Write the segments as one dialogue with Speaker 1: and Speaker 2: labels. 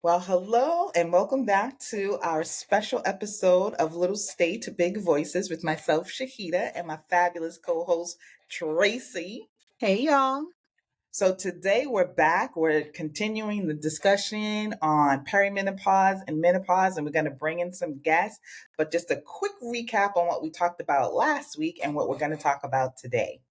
Speaker 1: Well, hello and welcome back to our special episode of Little State Big Voices with myself, Shahida, and my fabulous co host, Tracy.
Speaker 2: Hey y'all.
Speaker 1: So, today we're back. We're continuing the discussion on perimenopause and menopause, and we're going to bring in some guests. But just a quick recap on what we talked about last week and what we're going to talk about today.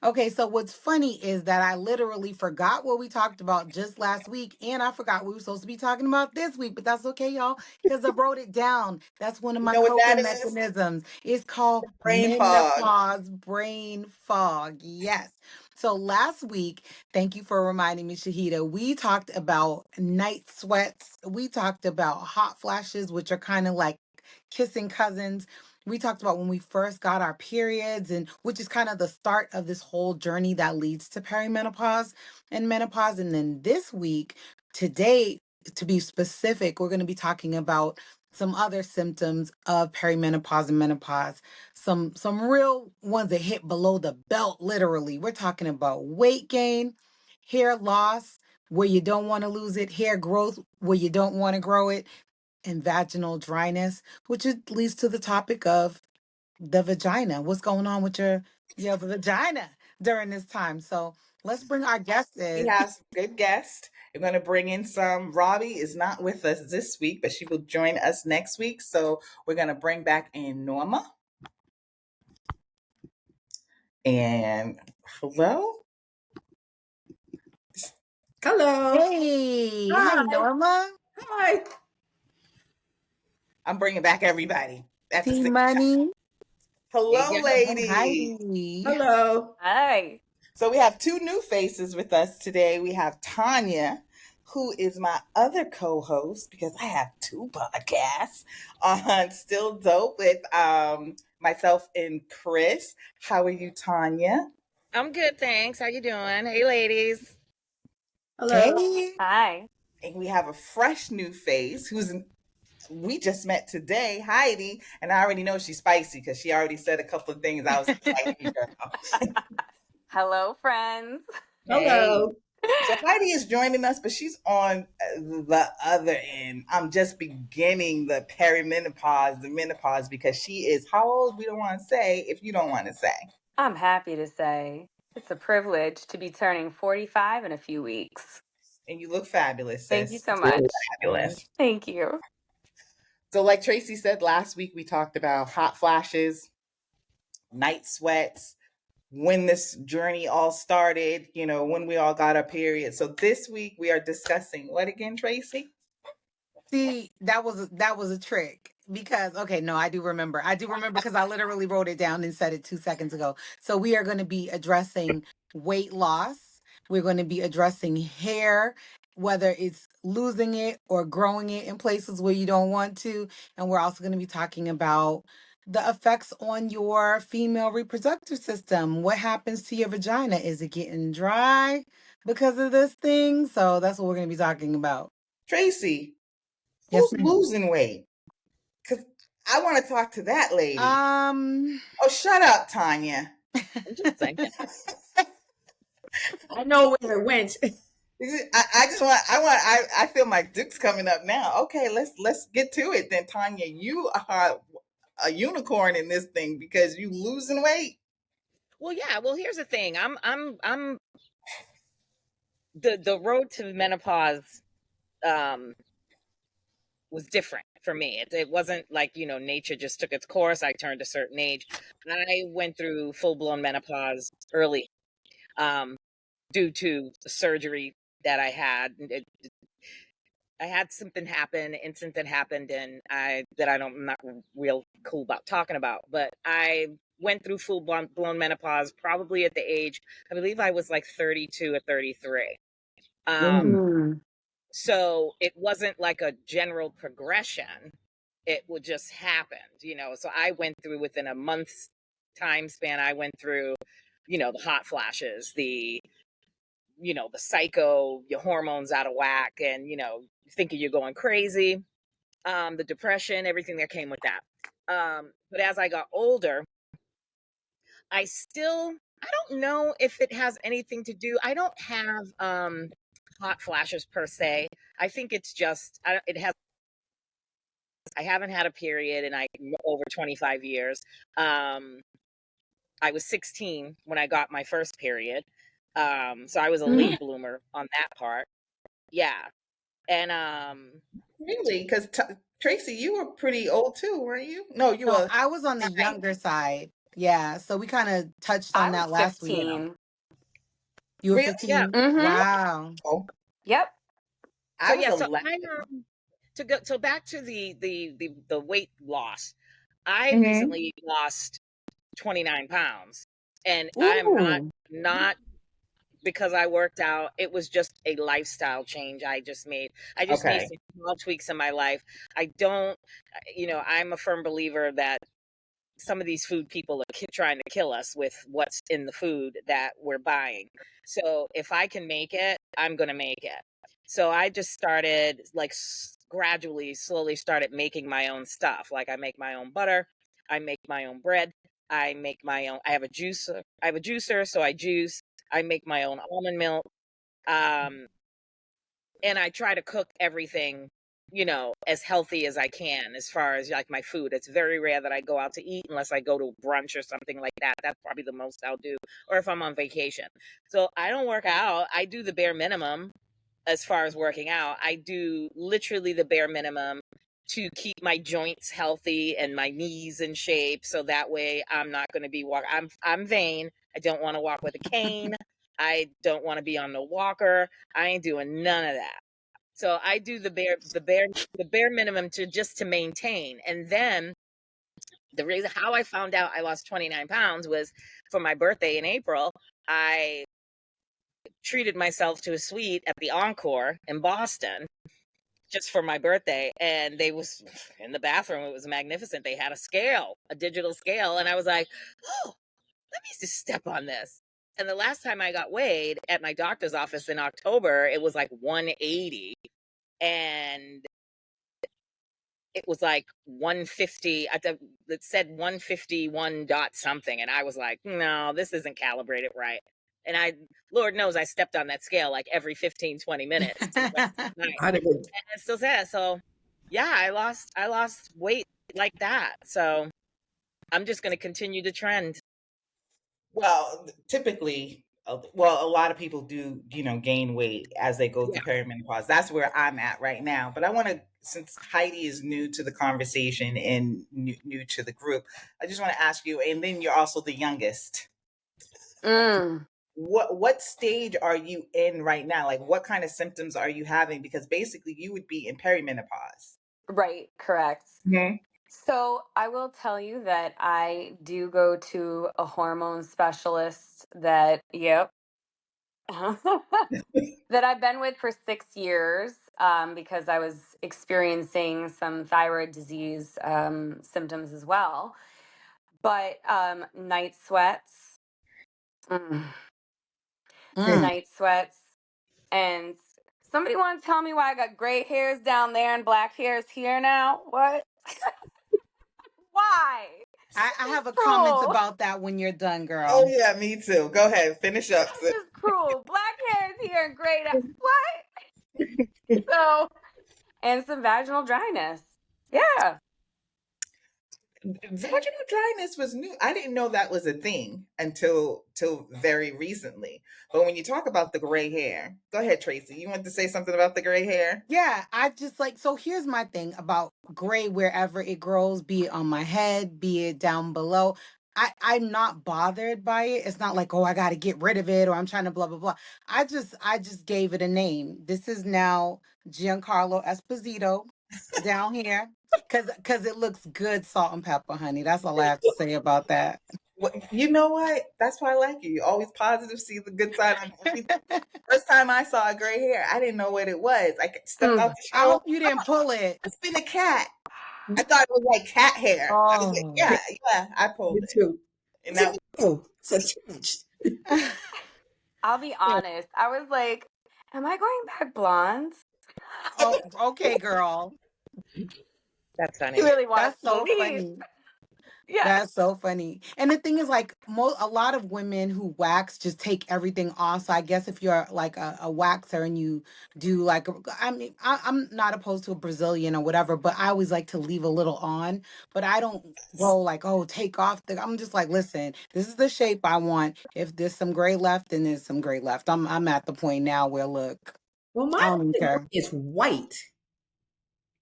Speaker 2: Okay, so what's funny is that I literally forgot what we talked about just last week, and I forgot what we were supposed to be talking about this week, but that's okay, y'all, because I wrote it down. That's one of
Speaker 1: You
Speaker 2: my
Speaker 1: know what that
Speaker 2: coping
Speaker 1: is?
Speaker 2: mechanisms. It's called
Speaker 1: Brain fog.
Speaker 2: menopause brain fog. Yes. So last week, thank you for reminding me, Shahida, we talked about night sweats. We talked about hot flashes, which are kind of like kissing cousins. We talked about when we first got our periods, and which is kind of the start of this whole journey that leads to perimenopause and menopause. And then this week, today, to be specific, we're going to be talking about some other symptoms of perimenopause and menopause. Some real ones that hit below the belt, literally. We're talking about weight gain, hair loss where you don't want to lose it, hair growth where you don't want to grow it, and vaginal dryness, which leads to the topic of the vagina. What's going on with your vagina during this time? So let's bring our guests
Speaker 1: We
Speaker 2: in.
Speaker 1: have some good guests. We're going to bring in some. Robbie is not with us this week, but she will join us next week. So we're going to bring back in Norma. And hello.
Speaker 3: Hello.
Speaker 2: Hey, hi
Speaker 3: Hi.
Speaker 2: Norma,
Speaker 3: Hi.
Speaker 1: I'm bringing back everybody at the
Speaker 2: T
Speaker 1: same.
Speaker 2: Money,
Speaker 4: Hey,
Speaker 1: Hello,
Speaker 2: and
Speaker 1: ladies.
Speaker 2: Heidi.
Speaker 3: Hello.
Speaker 4: hi.
Speaker 1: So we have two new faces with us today. We have Tanya, who is my other co-host because I have two podcasts on Still Dope with myself and Chris. How are you, Tanya?
Speaker 4: I'm good, thanks. How you doing? Hey, ladies.
Speaker 3: Hello.
Speaker 2: Hey,
Speaker 4: Hi.
Speaker 1: And we have a fresh new face who's we just met today, Heidi, and I already know she's spicy because she already said a couple of things. I was a spicy girl.
Speaker 4: Hello, friends.
Speaker 1: Hey.
Speaker 3: Hello.
Speaker 1: So Heidi is joining us, but she's on the other end. I'm just beginning the perimenopause, the menopause, because she is how old? We don't want to say if you don't want to say.
Speaker 4: I'm happy to say it's a privilege to be turning 45 in a few weeks.
Speaker 1: And you look fabulous,
Speaker 4: Thank you
Speaker 1: sis.
Speaker 4: so
Speaker 1: You look
Speaker 4: much.
Speaker 1: fabulous.
Speaker 4: Thank you.
Speaker 1: So, like Tracy said last week, we talked about hot flashes, night sweats, when this journey all started, when we all got our period. So this week we are discussing what again, Tracy?
Speaker 2: see, that was a trick because okay, no, I do remember. I do remember because I literally wrote it down and said it 2 seconds ago. So we are going to be addressing weight loss. We're going to be addressing hair, whether it's losing it or growing it in places where you don't want to, and we're also going to be talking about the effects on your female reproductive system. What happens to your vagina? Is it getting dry because of this thing? So that's what we're going to be talking about.
Speaker 1: Tracy,
Speaker 2: Yes,
Speaker 1: who's
Speaker 2: ma'am.
Speaker 1: losing weight? Because I want to talk to that lady.
Speaker 2: Um,
Speaker 1: Oh, shut up, Tanya.
Speaker 4: I'm just saying.
Speaker 3: I know where it went.
Speaker 1: I just want I feel my duke's coming up now. Okay, let's get to it then, Tanya. You are a unicorn in this thing because you losing weight.
Speaker 4: Well, yeah. Well, here's the thing. I'm the road to menopause um was different for me. It wasn't like, nature just took its course. I turned a certain age. I went through full blown menopause early. Um due to the surgery that I had. I had something happen, incident that happened, and I'm not real cool about talking about. But I went through full blown menopause probably at the age, I believe I was like 32 or 33.
Speaker 1: Mm.
Speaker 2: mm,
Speaker 4: So it wasn't like a general progression. It would just happen. So I went through within a month's time span. I went through, the hot flashes, the psycho, your hormones out of whack, and thinking you're going crazy, the depression, everything that came with that. But as I got older, I don't know if it has anything to do. I don't have hot flashes per se. I think it's just I haven't had a period in over 25 years. I was 16 when I got my first period. So I was a late bloomer on that part. Yeah. And
Speaker 1: Really? Because Tracy, you were pretty old too, weren't you? No, you
Speaker 2: No,
Speaker 1: were
Speaker 2: I was on the
Speaker 1: 9.
Speaker 2: younger side. Yeah. So we kind of touched
Speaker 5: I
Speaker 2: on
Speaker 5: was
Speaker 2: that last week.
Speaker 5: 15.
Speaker 2: You were
Speaker 1: Really?
Speaker 4: yeah.
Speaker 2: 15?
Speaker 5: Mm-hmm.
Speaker 2: Wow.
Speaker 1: Oh,
Speaker 5: Yep.
Speaker 4: So
Speaker 1: I was
Speaker 4: yeah, so
Speaker 1: 11.
Speaker 4: I'm to go so back to the weight loss. I
Speaker 1: Hmm.
Speaker 4: recently lost 29 pounds, and I am
Speaker 1: Ooh.
Speaker 4: not because I worked out. It was just a lifestyle change I just made. I just made
Speaker 1: Okay.
Speaker 4: some small tweaks in my life. I don't, I'm a firm believer that some of these food people are trying to kill us with what's in the food that we're buying. So if I can make it, I'm going to make it. So I just started like gradually, slowly started making my own stuff. Like I make my own butter, I make my own bread, I make my own. I have a juicer. So I juice. I make my own almond milk. Um, and I try to cook everything, as healthy as I can as far as like my food. It's very rare that I go out to eat unless I go to brunch or something like that. That's probably the most I'll do, or if I'm on vacation. So I don't work out. I do the bare minimum as far as working out. I do literally the bare minimum to keep my joints healthy and my knees in shape, so that way I'm not going to be I'm vain. I don't want to walk with a cane. I don't want to be on the walker. I ain't doing none of that. So I do the bare minimum to maintain. And then the reason how I found out I lost 29 pounds was for my birthday in April. I treated myself to a suite at the Encore in Boston just for my birthday, and they was in the bathroom. It was magnificent. They had a digital scale, and I was like, oh, let me just step on this. And the last time I got weighed at my doctor's office in October, it was like 180, and it was like 150. It said 151 dot something, and I was like, no, this isn't calibrated right. And Lord knows, I stepped on that scale like every 15, 20 minutes to the rest of the night.
Speaker 3: How did
Speaker 4: And it still says so. Yeah, I lost weight like that. So I'm just going to continue the trend.
Speaker 1: Well, typically, well, a lot of people do, gain weight as they go through
Speaker 4: Yeah.
Speaker 1: perimenopause. That's where I'm at right now. But I want to, since Heidi is new to the conversation and new to the group, I just want to ask you, and then you're also the youngest.
Speaker 5: Mm,
Speaker 1: What stage are you in right now? Like, what kind of symptoms are you having? Because basically, you would be in perimenopause.
Speaker 5: right, correct.
Speaker 1: Hmm.
Speaker 5: So I will tell you that I do go to a hormone specialist that, yep, that I've been with for 6 years because I was experiencing some thyroid disease symptoms as well. But night sweats, mm,
Speaker 2: Mm.
Speaker 5: night sweats, and somebody want to tell me why I got gray hairs down there and black hairs here now? What? Why?
Speaker 2: I
Speaker 5: This is
Speaker 2: have a comment
Speaker 5: cruel.
Speaker 2: about that when you're done,
Speaker 1: Oh
Speaker 2: girl.
Speaker 1: yeah, me too. Go ahead, finish up.
Speaker 5: This is cruel. Black hairs here and gray down. What? So, and some vaginal dryness. Yeah.
Speaker 1: Vaginal dryness was new. I didn't know that was a thing until till very recently. But when you talk about the gray hair, go ahead, Tracy. You want to say something about the gray hair?
Speaker 2: Yeah, I just like, so here's my thing about gray wherever it grows, be it on my head, be it down below. I'm not bothered by it. It's not like, oh, I gotta get rid of it or I'm trying to blah blah blah. I just gave it a name. This is now Giancarlo Esposito down here. Cause it looks good, salt and pepper, honey. That's all I have to say about that.
Speaker 1: You know what? That's why I like you. You're always positive, see the good side on everything. First time I saw a gray hair, I didn't know what it was. I stepped out
Speaker 5: Mm.
Speaker 1: the
Speaker 2: I
Speaker 1: shower.
Speaker 2: hope you didn't pull it.
Speaker 1: It's been a cat. I thought it was like cat hair. I was like,
Speaker 2: Oh.
Speaker 3: Me
Speaker 1: yeah, I pulled it.
Speaker 3: too.
Speaker 1: And that was,
Speaker 3: Oh, so changed.
Speaker 5: I'll be
Speaker 3: Yeah.
Speaker 5: honest. I was like, am I going back blonde?
Speaker 2: Oh, okay, girl.
Speaker 4: That's
Speaker 5: He
Speaker 4: funny.
Speaker 5: really wanted
Speaker 2: That's
Speaker 5: to
Speaker 2: so
Speaker 5: believe.
Speaker 2: funny.
Speaker 5: Yes.
Speaker 2: That's so funny. And the thing is, like, a lot of women who wax just take everything off. So I guess if you're like a waxer and you do like, I mean, I'm not opposed to a Brazilian or whatever, but I always like to leave a little on. But I don't go like, oh, take off the. I'm just like, listen, this is the shape I want. If there's some gray left, then there's some gray left. I'm at the point now where look,
Speaker 3: Well,
Speaker 2: I
Speaker 3: mine
Speaker 2: don't even care.
Speaker 3: is white,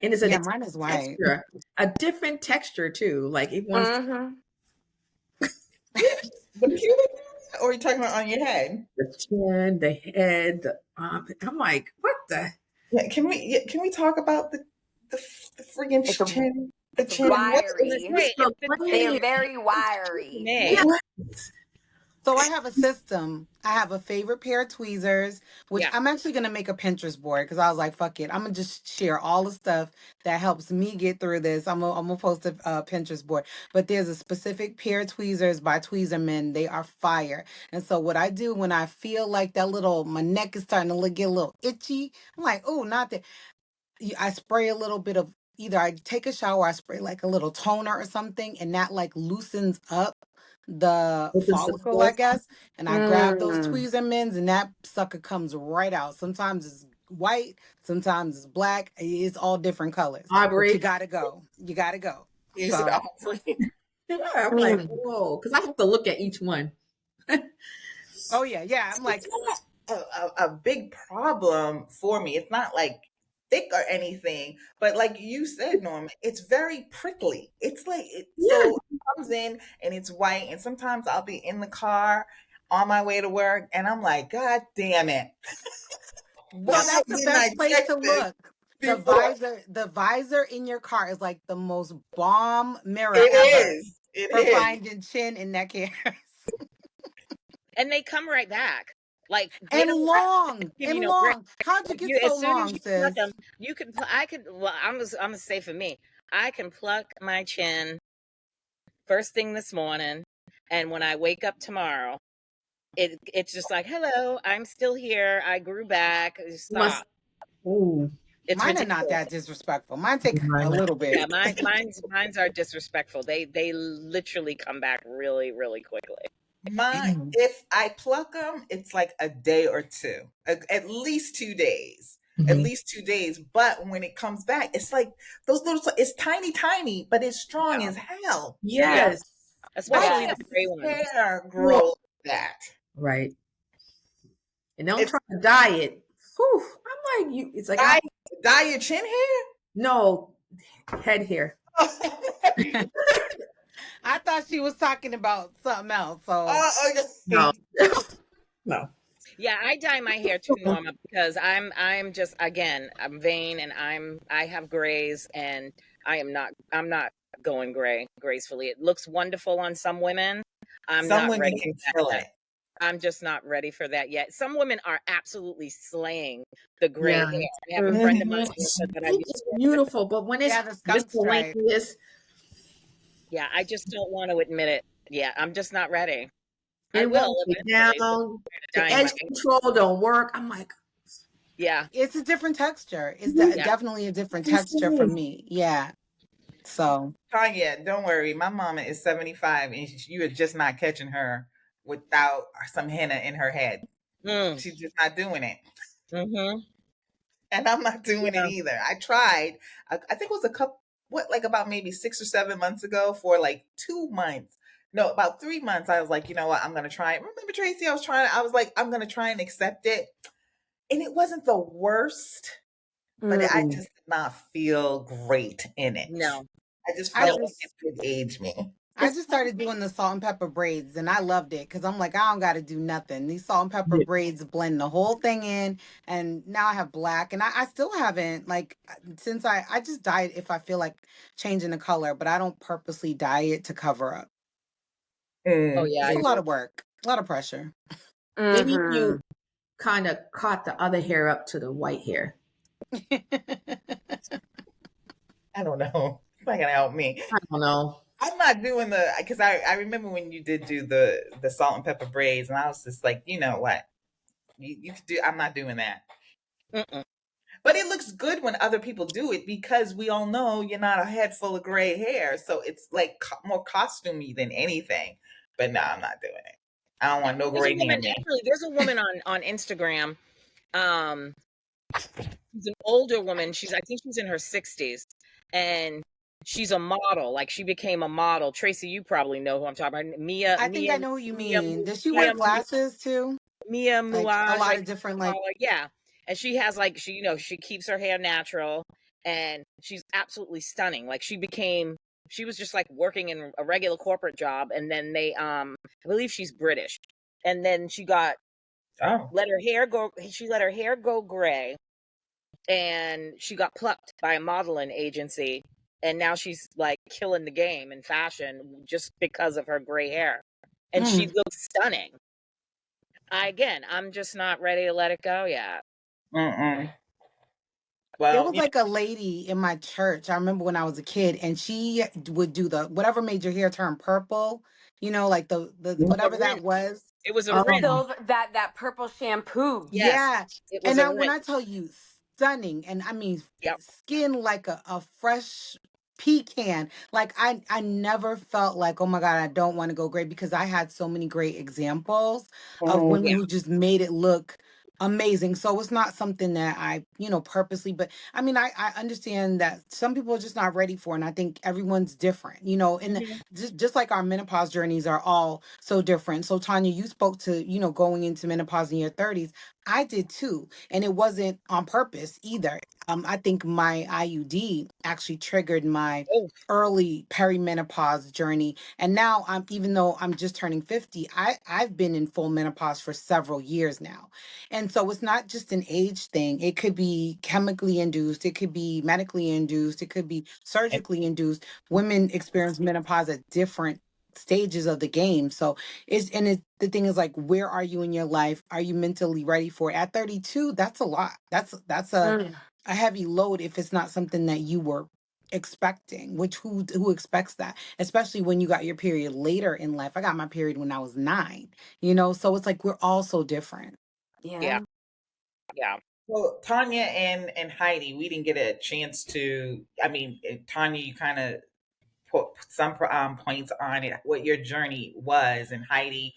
Speaker 3: and it's a
Speaker 2: Yeah,
Speaker 3: different
Speaker 2: mine is white.
Speaker 3: texture, a different texture too. Like it wants
Speaker 5: Mm-hmm.
Speaker 1: The pubic hair, or are you talking about on your head?
Speaker 3: the chin, the head. I'm like, what the?
Speaker 1: Yeah, can we talk about the friggin'
Speaker 5: It's a
Speaker 1: chin? The
Speaker 5: it's
Speaker 1: chin. What is
Speaker 5: wiry.
Speaker 3: It's
Speaker 4: Right.
Speaker 3: the
Speaker 4: It's
Speaker 5: They are
Speaker 3: gland.
Speaker 5: very
Speaker 4: for
Speaker 5: wiry.
Speaker 4: me.
Speaker 3: Yes.
Speaker 1: what?
Speaker 2: So I have a system. I have a favorite pair of tweezers, which
Speaker 4: Yeah.
Speaker 2: I'm actually gonna make a Pinterest board because I was like, "Fuck it, I'm gonna just share all the stuff that helps me get through this." I'm gonna post a Pinterest board. But there's a specific pair of tweezers by Tweezerman. They are fire. And so what I do when I feel like that little my neck is starting to get a little itchy, I'm like, "Oh, not that." I spray a little bit of either I take a shower, I spray like a little toner or something, and that like loosens up the
Speaker 3: Opens the
Speaker 2: follicle, I
Speaker 3: pores.
Speaker 2: guess. And I grab those
Speaker 5: Mm.
Speaker 2: tweezermans, and that sucker comes right out. Sometimes it's white, sometimes it's black. It's all different colors, but
Speaker 3: Aubrey.
Speaker 2: you gotta go. You gotta go.
Speaker 1: Use it
Speaker 2: So,
Speaker 1: all for you.
Speaker 3: Yeah, I'm like,
Speaker 5: Mm.
Speaker 3: whoa, because I have to look at each one.
Speaker 2: oh yeah, yeah. I'm
Speaker 1: It's
Speaker 2: like,
Speaker 1: not a big problem for me. It's not like thick or anything, but like you said, Norma, it's very prickly. It's like
Speaker 3: Yeah,
Speaker 1: so it comes in and it's white, and sometimes I'll be in the car on my way to work, and I'm like, God damn it!
Speaker 2: so
Speaker 1: Why
Speaker 2: that's the
Speaker 1: didn't I
Speaker 2: best place
Speaker 1: check
Speaker 2: to
Speaker 1: this
Speaker 2: look.
Speaker 1: before?
Speaker 2: The visor in your car is like the most bomb mirror ever
Speaker 1: It is.
Speaker 2: for
Speaker 1: It is.
Speaker 2: finding chin and neck hairs.
Speaker 4: And they come right back. Like they
Speaker 2: And
Speaker 4: don't
Speaker 2: long,
Speaker 4: give you
Speaker 2: and
Speaker 4: no break.
Speaker 2: long. How'd you
Speaker 4: Like
Speaker 2: get
Speaker 4: you,
Speaker 2: so
Speaker 4: as soon as
Speaker 2: long,
Speaker 4: you pluck
Speaker 2: sis?
Speaker 4: them, you can. I could. Well, I'm gonna say for me, I can pluck my chin first thing this morning, and when I wake up tomorrow, it's just like, hello, I'm still here. I grew back.
Speaker 3: you must.
Speaker 4: Stop.
Speaker 3: Ooh,
Speaker 4: It's
Speaker 2: Mine are not
Speaker 4: ridiculous.
Speaker 2: that disrespectful. Mine take a
Speaker 3: mine.
Speaker 2: little bit.
Speaker 4: Yeah, mine's are disrespectful. They literally come back really, really quickly.
Speaker 1: My if I pluck them, it's like a day or two, at least 2 days, at
Speaker 3: Mhm.
Speaker 1: least 2 days. But when it comes back, it's like those little. It's tiny, tiny, but it's strong
Speaker 4: Yeah,
Speaker 1: as hell.
Speaker 4: yeah.
Speaker 3: Yes.
Speaker 1: Why
Speaker 4: Especially
Speaker 2: Yes.
Speaker 4: the gray ones.
Speaker 1: does hair
Speaker 3: Whoa.
Speaker 1: grow like that?
Speaker 3: Right. And don't
Speaker 1: It's
Speaker 3: try to dye it. Whew. I'm like you. It's like I
Speaker 1: dye, dye your chin hair.
Speaker 3: no head hair.
Speaker 2: I thought she was talking about something else. So
Speaker 3: No.
Speaker 1: Okay.
Speaker 3: No.
Speaker 4: Yeah, I dye my hair too, Norma, because I'm just again I'm vain and I have grays and I'm not going gray gracefully. It looks wonderful on some women. I'm
Speaker 1: Some
Speaker 4: not
Speaker 1: women
Speaker 4: ready
Speaker 1: can
Speaker 4: for that
Speaker 1: kill
Speaker 4: yet.
Speaker 1: it.
Speaker 4: I'm just not ready for that yet. Some women are absolutely slaying the gray
Speaker 3: Yeah.
Speaker 4: hair. I have a
Speaker 5: Mm.
Speaker 4: friend of mine
Speaker 1: Mhm.
Speaker 4: that I
Speaker 3: Pink
Speaker 4: used
Speaker 3: is
Speaker 4: to work with.
Speaker 3: beautiful, but when it's
Speaker 2: yeah, the skunk stripe.
Speaker 3: miscellaneous
Speaker 4: Yeah, I just don't want to admit it. Yeah, I'm just not ready. I
Speaker 3: it
Speaker 4: will
Speaker 3: won't be
Speaker 4: eventually. So
Speaker 3: down.
Speaker 4: I'm
Speaker 3: The
Speaker 4: dyeing my
Speaker 3: edge control don't work. I'm like,
Speaker 4: yeah,
Speaker 2: It's a different texture. It's
Speaker 4: yeah.
Speaker 2: definitely a different
Speaker 3: you
Speaker 2: texture for
Speaker 3: say?
Speaker 2: me. Yeah. So
Speaker 1: Tanya, don't worry. My mama is 75, and you are just not catching her without some henna in her head.
Speaker 4: Mm,
Speaker 1: She's just not doing it.
Speaker 4: mm-hmm.
Speaker 1: And I'm not doing it
Speaker 4: Yeah.
Speaker 1: either. I tried. I think it was a couple, what, like about maybe 6 or 7 months ago for like 2 months. No, about 3 months. I was like, you know what? I'm gonna try it. Remember, Tracy? I was trying. I was like, I'm gonna try and accept it, and it wasn't the worst, but I
Speaker 5: Mm.
Speaker 1: just did not feel great in it.
Speaker 4: No,
Speaker 1: I just
Speaker 2: I
Speaker 4: no.
Speaker 1: felt like it
Speaker 2: just
Speaker 1: did age me.
Speaker 2: I just started doing the salt and pepper braids and I loved it because I'm like, I don't got to do nothing. These salt and pepper
Speaker 3: Yeah.
Speaker 2: braids blend the whole thing in. And now I have black. And I still haven't, like, since I just dye it if I feel like changing the color, but I don't purposely dye it to cover up.
Speaker 4: Oh
Speaker 1: Mm.
Speaker 4: yeah,
Speaker 2: It's
Speaker 4: I
Speaker 2: a lot
Speaker 4: do.
Speaker 2: of work, a lot of pressure.
Speaker 3: Maybe you
Speaker 5: Mm-hmm.
Speaker 3: kind of caught the other hair up to the white hair.
Speaker 1: I don't know. It's not gonna help me.
Speaker 3: I don't know.
Speaker 1: I'm not doing the because I remember when you did do the salt and pepper braids, and I was just like, you know what, you could do. I'm not doing that.
Speaker 4: Mm-mm.
Speaker 1: But it looks good when other people do it because we all know you're not a head full of gray hair. So it's like more costumey than anything. But no, I'm not doing it. I don't want no
Speaker 4: There's a
Speaker 1: gray hair,
Speaker 4: woman,
Speaker 1: man.
Speaker 4: actually, there's a woman on Instagram. Um, she's an older woman. I think she's in her 60s, and she's a model. Like she became a model. Tracy, you probably know who I'm talking about.
Speaker 2: I think I know what you mean. Does she wear glasses too?
Speaker 4: Mia
Speaker 2: Like a
Speaker 4: Mouage,
Speaker 2: lot
Speaker 4: I
Speaker 2: of
Speaker 4: think
Speaker 2: different,
Speaker 4: they
Speaker 2: like,
Speaker 4: call her. Yeah, and she has like she keeps her hair natural, and she's absolutely stunning. Like she was just like working in a regular corporate job, and then I believe she's British, and then
Speaker 1: Oh.
Speaker 4: let her hair go. She let her hair go gray, and she got plucked by a modeling agency, and now she's like killing the game in fashion just because of her gray hair, and she
Speaker 2: mm.
Speaker 4: looks stunning. I'm just not ready to let it go yet.
Speaker 1: Mm-mm.
Speaker 2: There
Speaker 1: Well,
Speaker 2: was like a lady in my church. I remember when I was a kid, and she would do the whatever made your hair turn purple. Like the
Speaker 1: you
Speaker 4: A
Speaker 2: whatever
Speaker 4: rinse.
Speaker 2: that was.
Speaker 4: It was a
Speaker 5: The
Speaker 4: rinse.
Speaker 2: Um,
Speaker 5: silver, that purple shampoo.
Speaker 4: Yes,
Speaker 2: Yeah.
Speaker 4: it was
Speaker 2: And
Speaker 4: a
Speaker 2: now when I
Speaker 4: rinse.
Speaker 2: tell you stunning, and I mean
Speaker 4: Yep.
Speaker 2: skin like a fresh pecan, like I never felt like, oh my God, I don't want to go gray, because I had so many great examples of
Speaker 1: Mhm.
Speaker 2: women
Speaker 4: Yeah.
Speaker 2: who just made it look amazing. So it's not something that I, purposely, but I mean, I understand that some people are just not ready for, and I think everyone's different, and
Speaker 1: Mhm.
Speaker 2: just like our menopause journeys are all so different. So Tanya, you spoke to, going into menopause in your 30s. I did too. And it wasn't on purpose either. I think my IUD actually triggered my
Speaker 4: Oh,
Speaker 2: early perimenopause journey. And now even though I'm just turning 50, I've been in full menopause for several years now. And so it's not just an age thing. It could be chemically induced, it could be medically induced, it could be
Speaker 1: And
Speaker 2: surgically induced. Women experience menopause at different stages of the game. So the thing is, like, where are you in your life? Are you mentally ready for it? At 32, that's a lot. That's
Speaker 5: Mm.
Speaker 2: a heavy load if it's not something that you were expecting, which who expects that, especially when you got your period later in life. I got my period when I was 9, so it's like we're all so different.
Speaker 4: yeah,
Speaker 5: Yeah.
Speaker 4: yeah.
Speaker 1: well, Tanya and Heidi, we didn't get a chance to. I mean, Tanya, you kind of put some points on it, what your journey was, and Heidi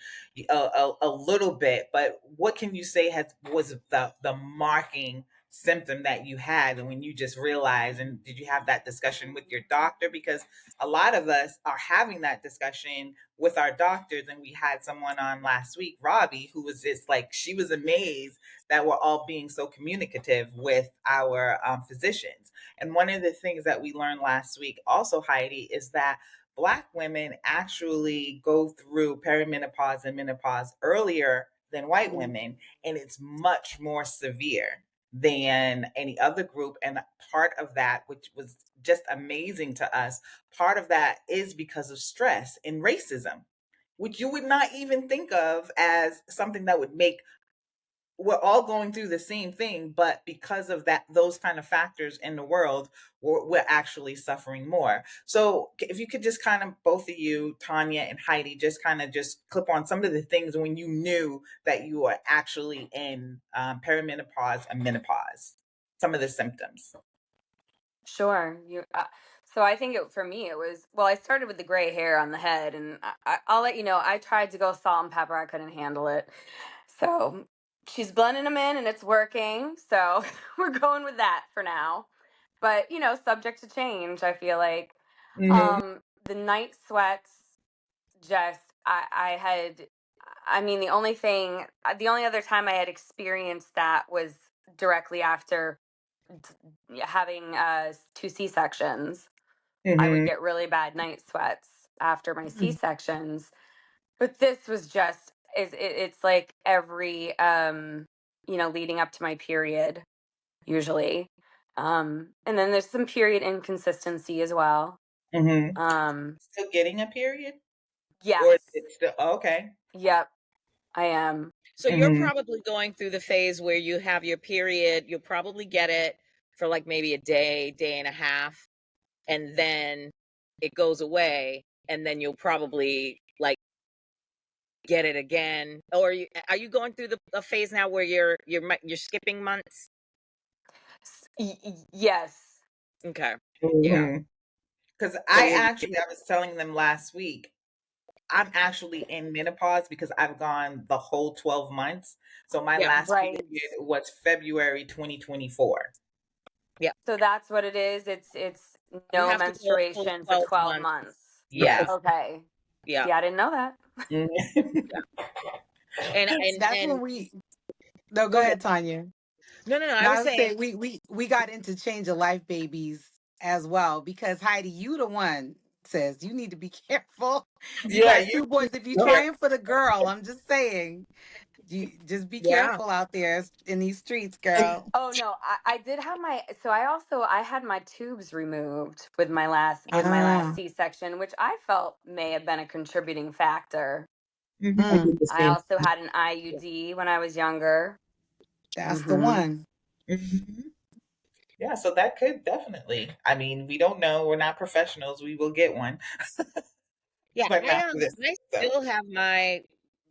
Speaker 1: a little bit. But what can you say was the marking symptom that you had, and when you just realized, and did you have that discussion with your doctor? Because a lot of us are having that discussion with our doctors, and we had someone on last week, Robbie, who was just like, she was amazed that we're all being so communicative with our physicians. And one of the things that we learned last week, also, Heidi, is that Black women actually go through perimenopause and menopause earlier than white
Speaker 5: Mm.
Speaker 1: women, and it's much more severe than any other group. And part of that, which was just amazing to us, part of that is because of stress and racism, which you would not even think of as something that would make, we're all going through the same thing, but because of that, those kind of factors in the world, we're actually suffering more. So if you could just kind of, both of you, Tanya and Heidi, just kind of just clip on some of the things when you knew that you were actually in perimenopause and menopause, some of the symptoms.
Speaker 5: Sure. So I think for me it was, well, I started with the gray hair on the head, and I'll let you know, I tried to go salt and pepper. I couldn't handle it. So she's blending them in and it's working. So we're going with that for now. But, subject to change, I feel like.
Speaker 1: Mm-hmm.
Speaker 5: The night sweats, just, I had, I mean, the only other time I had experienced that was directly after having 2 C-sections. I would
Speaker 1: Mm-hmm.
Speaker 5: get really bad night sweats after my
Speaker 2: Mm.
Speaker 5: C-sections. But this was just, it's like every, leading up to my period, usually. And then there's some period inconsistency as well.
Speaker 1: Mm-hmm.
Speaker 5: Um,
Speaker 1: Still getting a period, or
Speaker 5: yes.
Speaker 1: it's still, oh, okay?
Speaker 5: Yep, I am.
Speaker 4: So you're
Speaker 1: Mm-hmm.
Speaker 4: probably going through the phase where you have your period. You'll probably get it for like maybe a day, day and a half, and then it goes away, and then you'll probably like get it again. Or are you going through a phase now where you're skipping months?
Speaker 5: Yes.
Speaker 4: Okay. Yeah.
Speaker 1: Because
Speaker 4: So
Speaker 1: I was telling them last week, I'm actually in menopause because I've gone the whole 12 months. So my
Speaker 4: yeah.
Speaker 1: last period
Speaker 5: Right.
Speaker 1: was February 2024.
Speaker 4: Yeah.
Speaker 5: So that's what it is. It's
Speaker 4: You
Speaker 5: no
Speaker 4: have to go a full
Speaker 5: menstruation for
Speaker 4: 12
Speaker 5: 12
Speaker 4: months.
Speaker 5: months.
Speaker 1: Yeah.
Speaker 5: Okay.
Speaker 4: Yeah.
Speaker 5: See, I didn't know that.
Speaker 4: Yeah. And
Speaker 2: That's when we no, go
Speaker 4: go ahead.
Speaker 2: ahead, Tanya.
Speaker 4: No. I
Speaker 2: Now
Speaker 4: was
Speaker 2: I would
Speaker 4: saying,
Speaker 2: say we got into change of life babies as well because Heidi, you the one says you need to be careful. You
Speaker 1: Yeah,
Speaker 2: got
Speaker 1: you
Speaker 2: two boys. If you're
Speaker 1: here.
Speaker 2: trying for the girl, I'm just saying, you just be
Speaker 4: yeah.
Speaker 2: careful out there in these streets,
Speaker 1: And
Speaker 2: girl.
Speaker 5: Oh no, I did have my so I had my tubes removed with my last
Speaker 2: Ah,
Speaker 5: C-section, which I felt may have been a contributing factor.
Speaker 3: I
Speaker 1: mhm,
Speaker 3: did
Speaker 2: mm,
Speaker 3: the
Speaker 5: I
Speaker 3: same.
Speaker 5: also had an IUD when I was younger.
Speaker 2: that's the
Speaker 5: Mhm.
Speaker 2: one.
Speaker 1: mhm. Yeah, so that could definitely. I mean, we don't know. We're not professionals. We will get one,
Speaker 4: Yeah,
Speaker 1: but not for this.
Speaker 4: I
Speaker 1: So,
Speaker 4: still have my,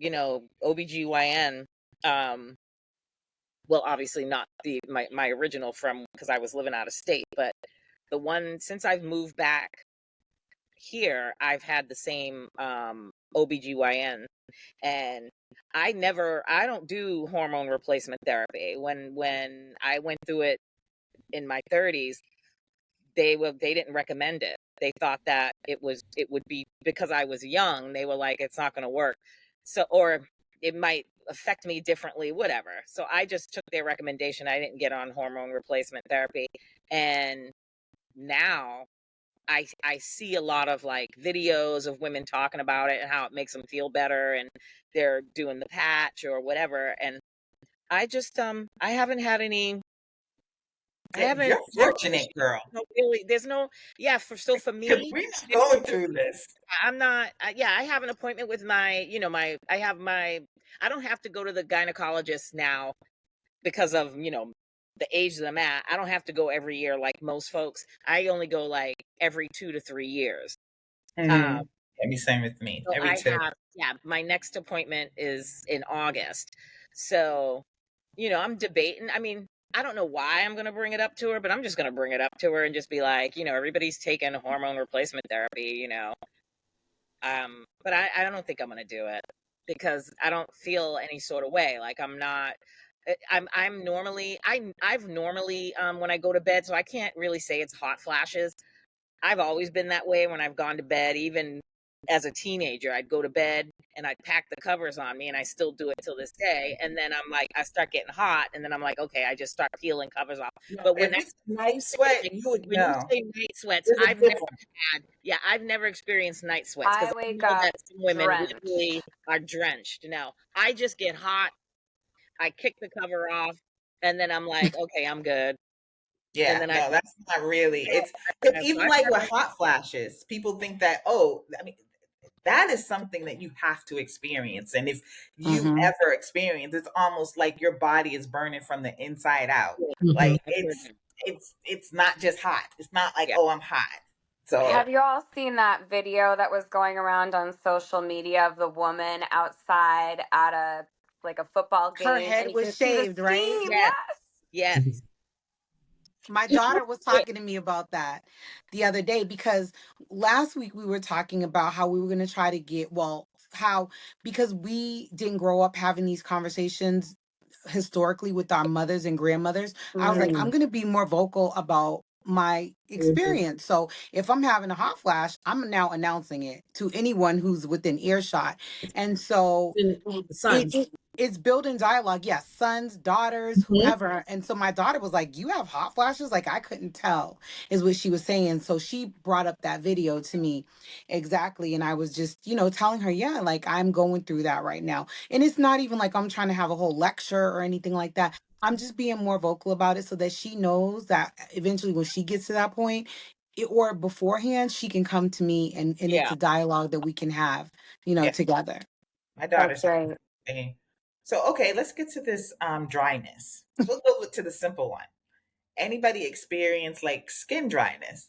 Speaker 4: OBGYN. Um, well, obviously not my original from because I was living out of state, but the one since I've moved back here, I've had the same OBGYN, and I don't do hormone replacement therapy. When I went through it in my 30s, they didn't recommend it. They thought that it would be because I was young. They were like, it's not going to work. So, or it might affect me differently, whatever. So I just took their recommendation. I didn't get on hormone replacement therapy. And now I see a lot of like videos of women talking about it and how it makes them feel better, and they're doing the patch or whatever. And I just I haven't had any I
Speaker 1: yeah,
Speaker 4: haven't
Speaker 1: you're
Speaker 4: had
Speaker 1: fortunate,
Speaker 4: issues.
Speaker 1: girl,
Speaker 4: No, really, there's no, yeah, for
Speaker 1: because
Speaker 4: me,
Speaker 1: we're not
Speaker 4: it's
Speaker 1: going
Speaker 4: just,
Speaker 1: through this.
Speaker 4: I'm not, yeah, I have an appointment with I don't have to go to the gynecologist now because of, the age that I'm at. I don't have to go every year like most folks. I only go like every 2 to 3 years. Um,
Speaker 1: Mm-hmm. Every same with me.
Speaker 4: so
Speaker 1: Every two.
Speaker 4: yeah, my next appointment is in August. So, I'm debating. I mean, I don't know why I'm going to bring it up to her, but I'm just going to bring it up to her and just be like, everybody's taking hormone replacement therapy. But I don't think I'm going to do it because I don't feel any sort of way. Like I'm not. I'm normally I've normally when I go to bed, so I can't really say it's hot flashes. I've always been that way when I've gone to bed, even as a teenager. I'd go to bed and I'd pack the covers on me, and I still do it till this day. And then I'm like, I start getting hot, and then I'm like, okay, I just start peeling covers off.
Speaker 1: No,
Speaker 4: But when
Speaker 1: if
Speaker 4: that
Speaker 1: it's night sweat, you would
Speaker 4: when you
Speaker 1: know.
Speaker 4: say night sweats,
Speaker 1: There's a difference.
Speaker 4: I've never experienced night sweats
Speaker 5: I
Speaker 4: because I
Speaker 5: wake
Speaker 4: know
Speaker 5: up
Speaker 4: that some women literally
Speaker 5: drenched.
Speaker 4: are drenched. No, I just get hot, I kick the cover off, and then I'm like, okay, I'm good. And
Speaker 1: Yeah,
Speaker 4: then
Speaker 1: no, that's not really.
Speaker 4: I
Speaker 1: It's because
Speaker 4: don't, so
Speaker 1: even
Speaker 4: I've
Speaker 1: like
Speaker 4: never,
Speaker 1: with hot flashes, people think that, oh, I mean, that is something that you have to experience. And if you
Speaker 2: Mm-hmm.
Speaker 1: ever experience, it's almost like your body is burning from the inside out.
Speaker 3: Mhm.
Speaker 1: Like
Speaker 4: I've heard that.
Speaker 1: it's not just hot. It's not like,
Speaker 4: Yeah.
Speaker 1: oh, I'm hot. So
Speaker 5: Have you all seen that video that was going around on social media of the woman outside at a like a football
Speaker 2: Her
Speaker 5: game and
Speaker 2: head
Speaker 5: you can
Speaker 2: was
Speaker 5: see the
Speaker 2: shaved, right?
Speaker 5: steam?
Speaker 4: Yes.
Speaker 5: Yes.
Speaker 4: Yes.
Speaker 2: My daughter was talking to me about that the other day because last week we were talking about how we were going to try to get, well, how, because we didn't grow up having these conversations historically with our mothers and grandmothers, I was like, I'm
Speaker 5: Mm.
Speaker 2: going to be more vocal about my
Speaker 3: Mhm.
Speaker 2: experience. So if I'm having a hot flash, I'm now announcing it to anyone who's within earshot. And so
Speaker 3: And the
Speaker 2: it,
Speaker 3: sons.
Speaker 2: it it's building dialogue. Yes, sons, daughters,
Speaker 3: Mhm.
Speaker 2: whoever. And so my daughter was like, "You have hot flashes?" Like I couldn't tell, is what she was saying. So she brought up that video to me, exactly. And I was just, telling her, yeah, like I'm going through that right now. And it's not even like I'm trying to have a whole lecture or anything like that. I'm just being more vocal about it so that she knows that eventually when she gets to that point, or beforehand, she can come to me and it's
Speaker 4: Yeah.
Speaker 2: a dialogue that we can have,
Speaker 1: yeah,
Speaker 2: together.
Speaker 1: my
Speaker 5: That's
Speaker 1: daughter's
Speaker 5: right.
Speaker 1: saying. So okay, let's get to this dryness. We'll go to the simple one. Anybody experience like skin dryness?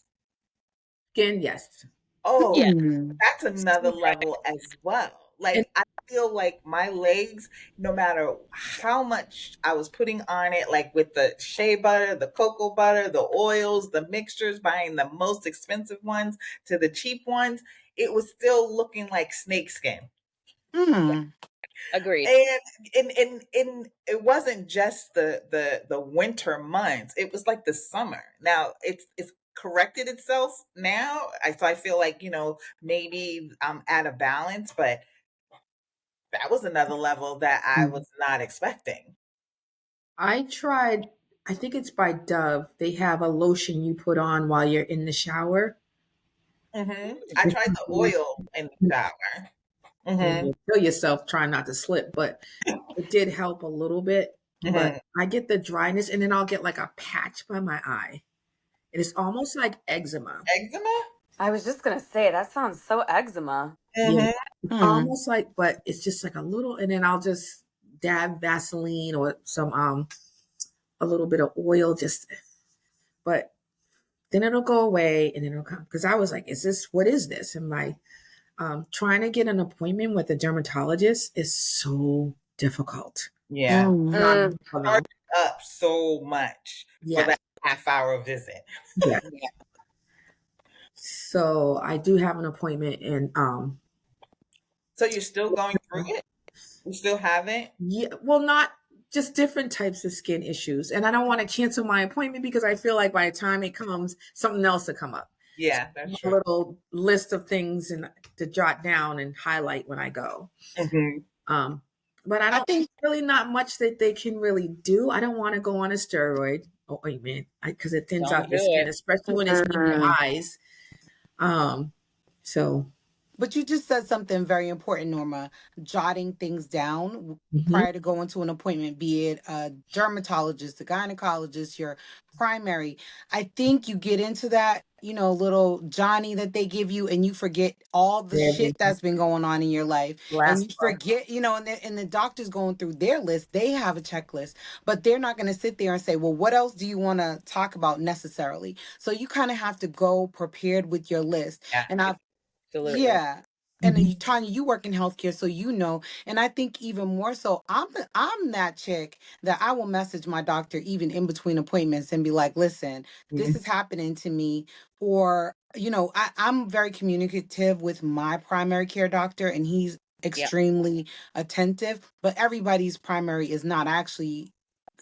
Speaker 3: Again, yes.
Speaker 1: Oh,
Speaker 4: Yeah.
Speaker 2: Hmm.
Speaker 1: that's another level as well.
Speaker 3: And
Speaker 1: Like feel like my legs, no matter how much I was putting on it, like with the shea butter, the cocoa butter, the oils, the mixtures, buying the most expensive ones to the cheap ones, it was still looking like snake skin.
Speaker 2: Mm.
Speaker 4: Agreed.
Speaker 1: And it wasn't just the winter months. It was like the summer. Now it's corrected itself now. So I feel like, maybe I'm at a balance, but that was another level that I was not expecting.
Speaker 3: I tried, I think it's by Dove. They have a lotion you put on while you're in the shower.
Speaker 1: I
Speaker 3: It's
Speaker 1: tried
Speaker 3: not
Speaker 1: the
Speaker 3: the
Speaker 1: oil in the
Speaker 3: lotion.
Speaker 1: shower.
Speaker 3: And
Speaker 1: Hmm.
Speaker 3: you'll kill yourself trying not to slip, but it did help a little bit. But
Speaker 1: Hmm.
Speaker 3: I get the dryness and then I'll get like a patch by my eye. It is almost like eczema.
Speaker 1: Eczema.
Speaker 5: I was just gonna say that sounds so eczema.
Speaker 3: Yeah.
Speaker 1: Hmm.
Speaker 3: It's
Speaker 2: Mm.
Speaker 3: almost like, but it's just like a little, and then I'll just dab Vaseline or some a little bit of oil, just, but then it'll go away and then it'll come. Because I was like, is this, what is this? And my trying to get an appointment with a dermatologist is so difficult.
Speaker 1: Yeah.
Speaker 2: Mm.
Speaker 3: Not
Speaker 5: Mm.
Speaker 3: no.
Speaker 1: Charged up so much for
Speaker 3: Yes,
Speaker 1: that half-hour visit.
Speaker 3: yes.
Speaker 4: Yeah.
Speaker 3: So I do have an appointment, and
Speaker 1: So you're still going through it? You still haven't?
Speaker 3: yeah, well, not just different types of skin issues, and I don't want to cancel my appointment because I feel like by the time it comes, something else will come up. So
Speaker 1: Yeah,
Speaker 3: I
Speaker 1: that's
Speaker 3: have
Speaker 1: true.
Speaker 3: a little list of things and to jot down and highlight when I go.
Speaker 1: Hmm.
Speaker 3: Um, but I
Speaker 2: I
Speaker 3: don't
Speaker 2: think
Speaker 3: really not much that they can really do. I don't want to go on a steroid. Oh wait, man, because it thins
Speaker 4: Don't
Speaker 3: out your
Speaker 4: do
Speaker 3: skin,
Speaker 4: it.
Speaker 3: especially when it's in your
Speaker 5: Mm.
Speaker 3: eyes. Um, so
Speaker 2: But you just said something very important, Norma. Jotting things down
Speaker 3: mhm.
Speaker 2: prior to going to an appointment, be it a dermatologist, a gynecologist, your primary. I think you get into that, little Johnny that they give you, and you forget all the shit
Speaker 3: Everything
Speaker 2: that's been going on in your life. And
Speaker 3: last
Speaker 2: you
Speaker 3: part.
Speaker 2: forget, and the doctor's going through their list. They have a checklist, but they're not going to sit there and say, well, what else do you want to talk about necessarily? So you kind of have to go prepared with your list.
Speaker 1: Yeah.
Speaker 2: And I've
Speaker 4: Absolutely.
Speaker 2: yeah. And
Speaker 3: Mhm.
Speaker 2: Tanya, you work in healthcare, so and I think even more so, I'm that chick that I will message my doctor even in between appointments and be like, listen, this
Speaker 1: Mhm.
Speaker 2: is happening to me. Or, I'm very communicative with my primary care doctor, and he's
Speaker 4: Yep.
Speaker 2: extremely attentive, but everybody's primary is not. I actually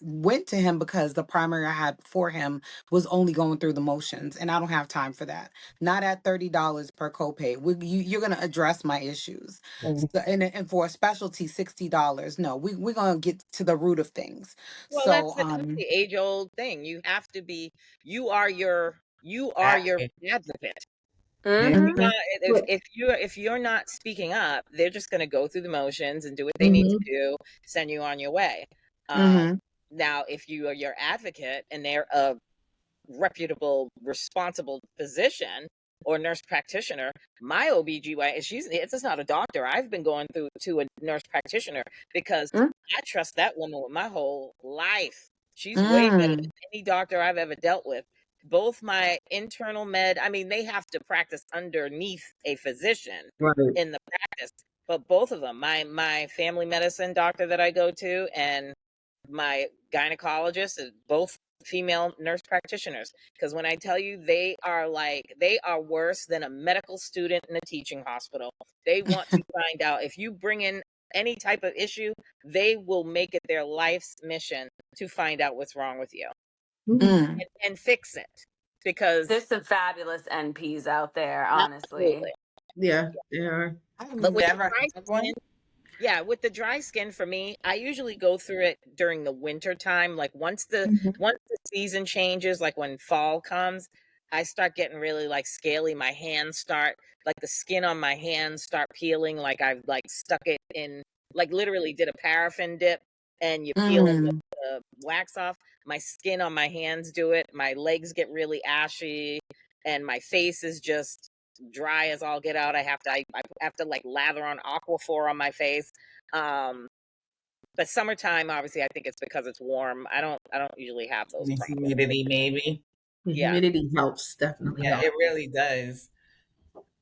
Speaker 2: went to him because the primary I had for him was only going through the motions, and I don't have time for that. Not at $30 per copay. You're going to address my issues.
Speaker 1: Mhm.
Speaker 2: So, and for a specialty, $60. No, we're going to get to the root of things.
Speaker 4: Well,
Speaker 2: So,
Speaker 4: that's the age old thing. You have to be. You are your
Speaker 1: Advocate.
Speaker 4: advocate. If
Speaker 1: Mhm.
Speaker 5: Mm-hmm.
Speaker 4: you're
Speaker 3: Mhm.
Speaker 4: not,
Speaker 3: But
Speaker 4: if you're not speaking up, they're just going to go through the motions and do what they need to
Speaker 3: mhm.
Speaker 4: do, send you on your way. Um,
Speaker 2: mhm,
Speaker 4: Now, if you are your advocate and they're a reputable, responsible physician or nurse practitioner, my OBGYN, it's just not a doctor. I've been going through to a nurse practitioner because I trust that woman with my whole life. She's way better than
Speaker 2: mm,
Speaker 4: any doctor I've ever dealt with. Both my internal med, I mean, they have to practice underneath a physician
Speaker 3: Right.
Speaker 4: in the practice, but both of them, my family medicine doctor that I go to and my gynecologist, is both female nurse practitioners. Because when I tell you, they are worse than a medical student in a teaching hospital. They want to find out if you bring in any type of issue, they will make it their life's mission to find out what's wrong with you
Speaker 3: Mhm.
Speaker 2: mm.
Speaker 4: and fix it. Because
Speaker 5: There's some fabulous NPs out there, honestly.
Speaker 4: absolutely,
Speaker 3: Yeah, they are.
Speaker 1: I've
Speaker 4: but with the
Speaker 1: never
Speaker 4: dry
Speaker 1: had
Speaker 4: skin,
Speaker 1: one.
Speaker 4: yeah, with the dry skin for me, I usually go through it during the winter time. Like
Speaker 3: Mhm.
Speaker 4: once the season changes, like when fall comes, I start getting really like scaly. My hands start like the skin on my hands start peeling like I've like stuck it in like literally did a paraffin dip and you're peeling
Speaker 2: Mm.
Speaker 4: the wax off. My skin on my hands do it. My legs get really ashy and my face is just dry as all get out. I have to like lather on Aquaphor on my face. Um, but summertime, obviously, I think it's because it's warm. I don't usually have those
Speaker 1: The
Speaker 4: problems.
Speaker 1: humidity, maybe.
Speaker 3: The
Speaker 4: Yeah,
Speaker 3: humidity helps, definitely
Speaker 1: Yeah,
Speaker 3: helps.
Speaker 1: it really does.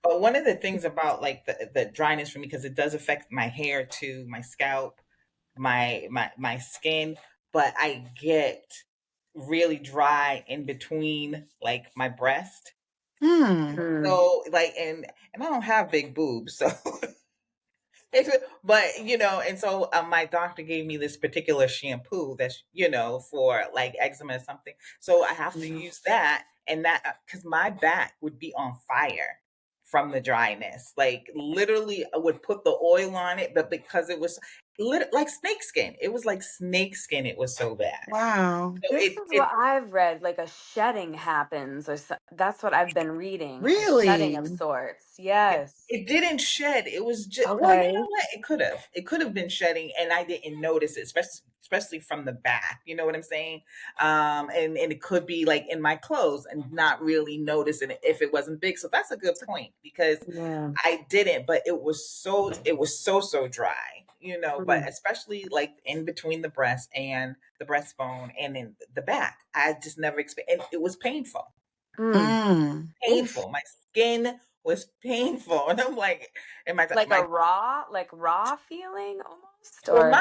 Speaker 1: But one of the things about like the dryness for me, because it does affect my hair too, my scalp, my skin, but I get really dry in between like my breast.
Speaker 2: Hmm.
Speaker 5: Mm.
Speaker 1: So like and I don't have big boobs, so but and so my doctor gave me this particular shampoo that's for like eczema or something. So I have to
Speaker 5: Mm.
Speaker 1: use that, and that because my back would be on fire from the dryness. Like literally, I would put the oil on it, but because it was like snake skin, it was like snake skin. It was so bad.
Speaker 2: Wow.
Speaker 1: So
Speaker 5: This
Speaker 1: it
Speaker 5: is
Speaker 1: it
Speaker 5: what I've read, like a shedding happens, or that's what I've been reading, a shedding
Speaker 2: Really?
Speaker 5: of sorts.
Speaker 1: It
Speaker 5: Yes.
Speaker 1: it didn't shed. It was just well, you
Speaker 5: Okay.
Speaker 1: know what? It could have. It could have been shedding, and I didn't notice it, especially from the back. You know what I'm saying? And it could be like in my clothes and not really noticing it if it wasn't big. So that's a good point because
Speaker 5: Yeah.
Speaker 1: I didn't, but it was so dry. But
Speaker 5: Mm.
Speaker 1: especially like in between the breast and the breastbone and in the back, I just never expect, and it was painful,
Speaker 5: Mm.
Speaker 2: Mm. Oof.
Speaker 1: painful. My skin was painful, and I'm like, and
Speaker 5: Like a
Speaker 1: my
Speaker 5: raw feeling almost,
Speaker 1: well,
Speaker 5: or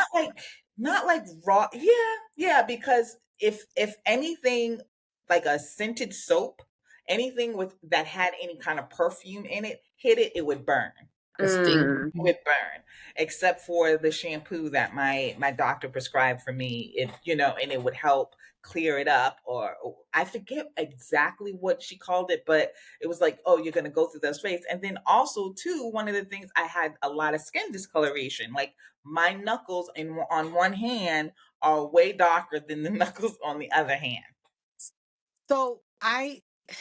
Speaker 1: not like raw. Yeah, yeah. Because if anything, like a scented soap, anything with that had any kind of perfume in it, hit it, it would burn.
Speaker 3: The sting.
Speaker 5: mm.
Speaker 1: Would burn, except for the shampoo that my doctor prescribed for me. And it would help clear it up, or I forget exactly what she called it, but it was like, oh, you're gonna go through those phases. And then also too, one of the things, I had a lot of skin discoloration. Like my knuckles on one hand are way darker than the knuckles on the other hand.
Speaker 2: So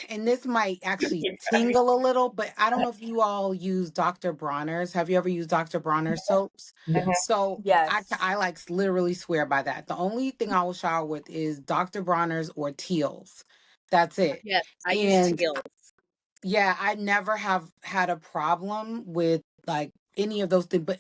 Speaker 2: and this might actually tingle a little, but I don't know if you all use Dr. Bronner's. Have you ever used Dr. Bronner's soaps?
Speaker 3: Yes.
Speaker 2: So
Speaker 5: Yes.
Speaker 2: I like literally swear by that. The only thing I will shower with is Dr. Bronner's or Teal's. That's it.
Speaker 4: Yes, I use
Speaker 2: And
Speaker 4: Teal.
Speaker 2: yeah, I never have had a problem with like any of those things, but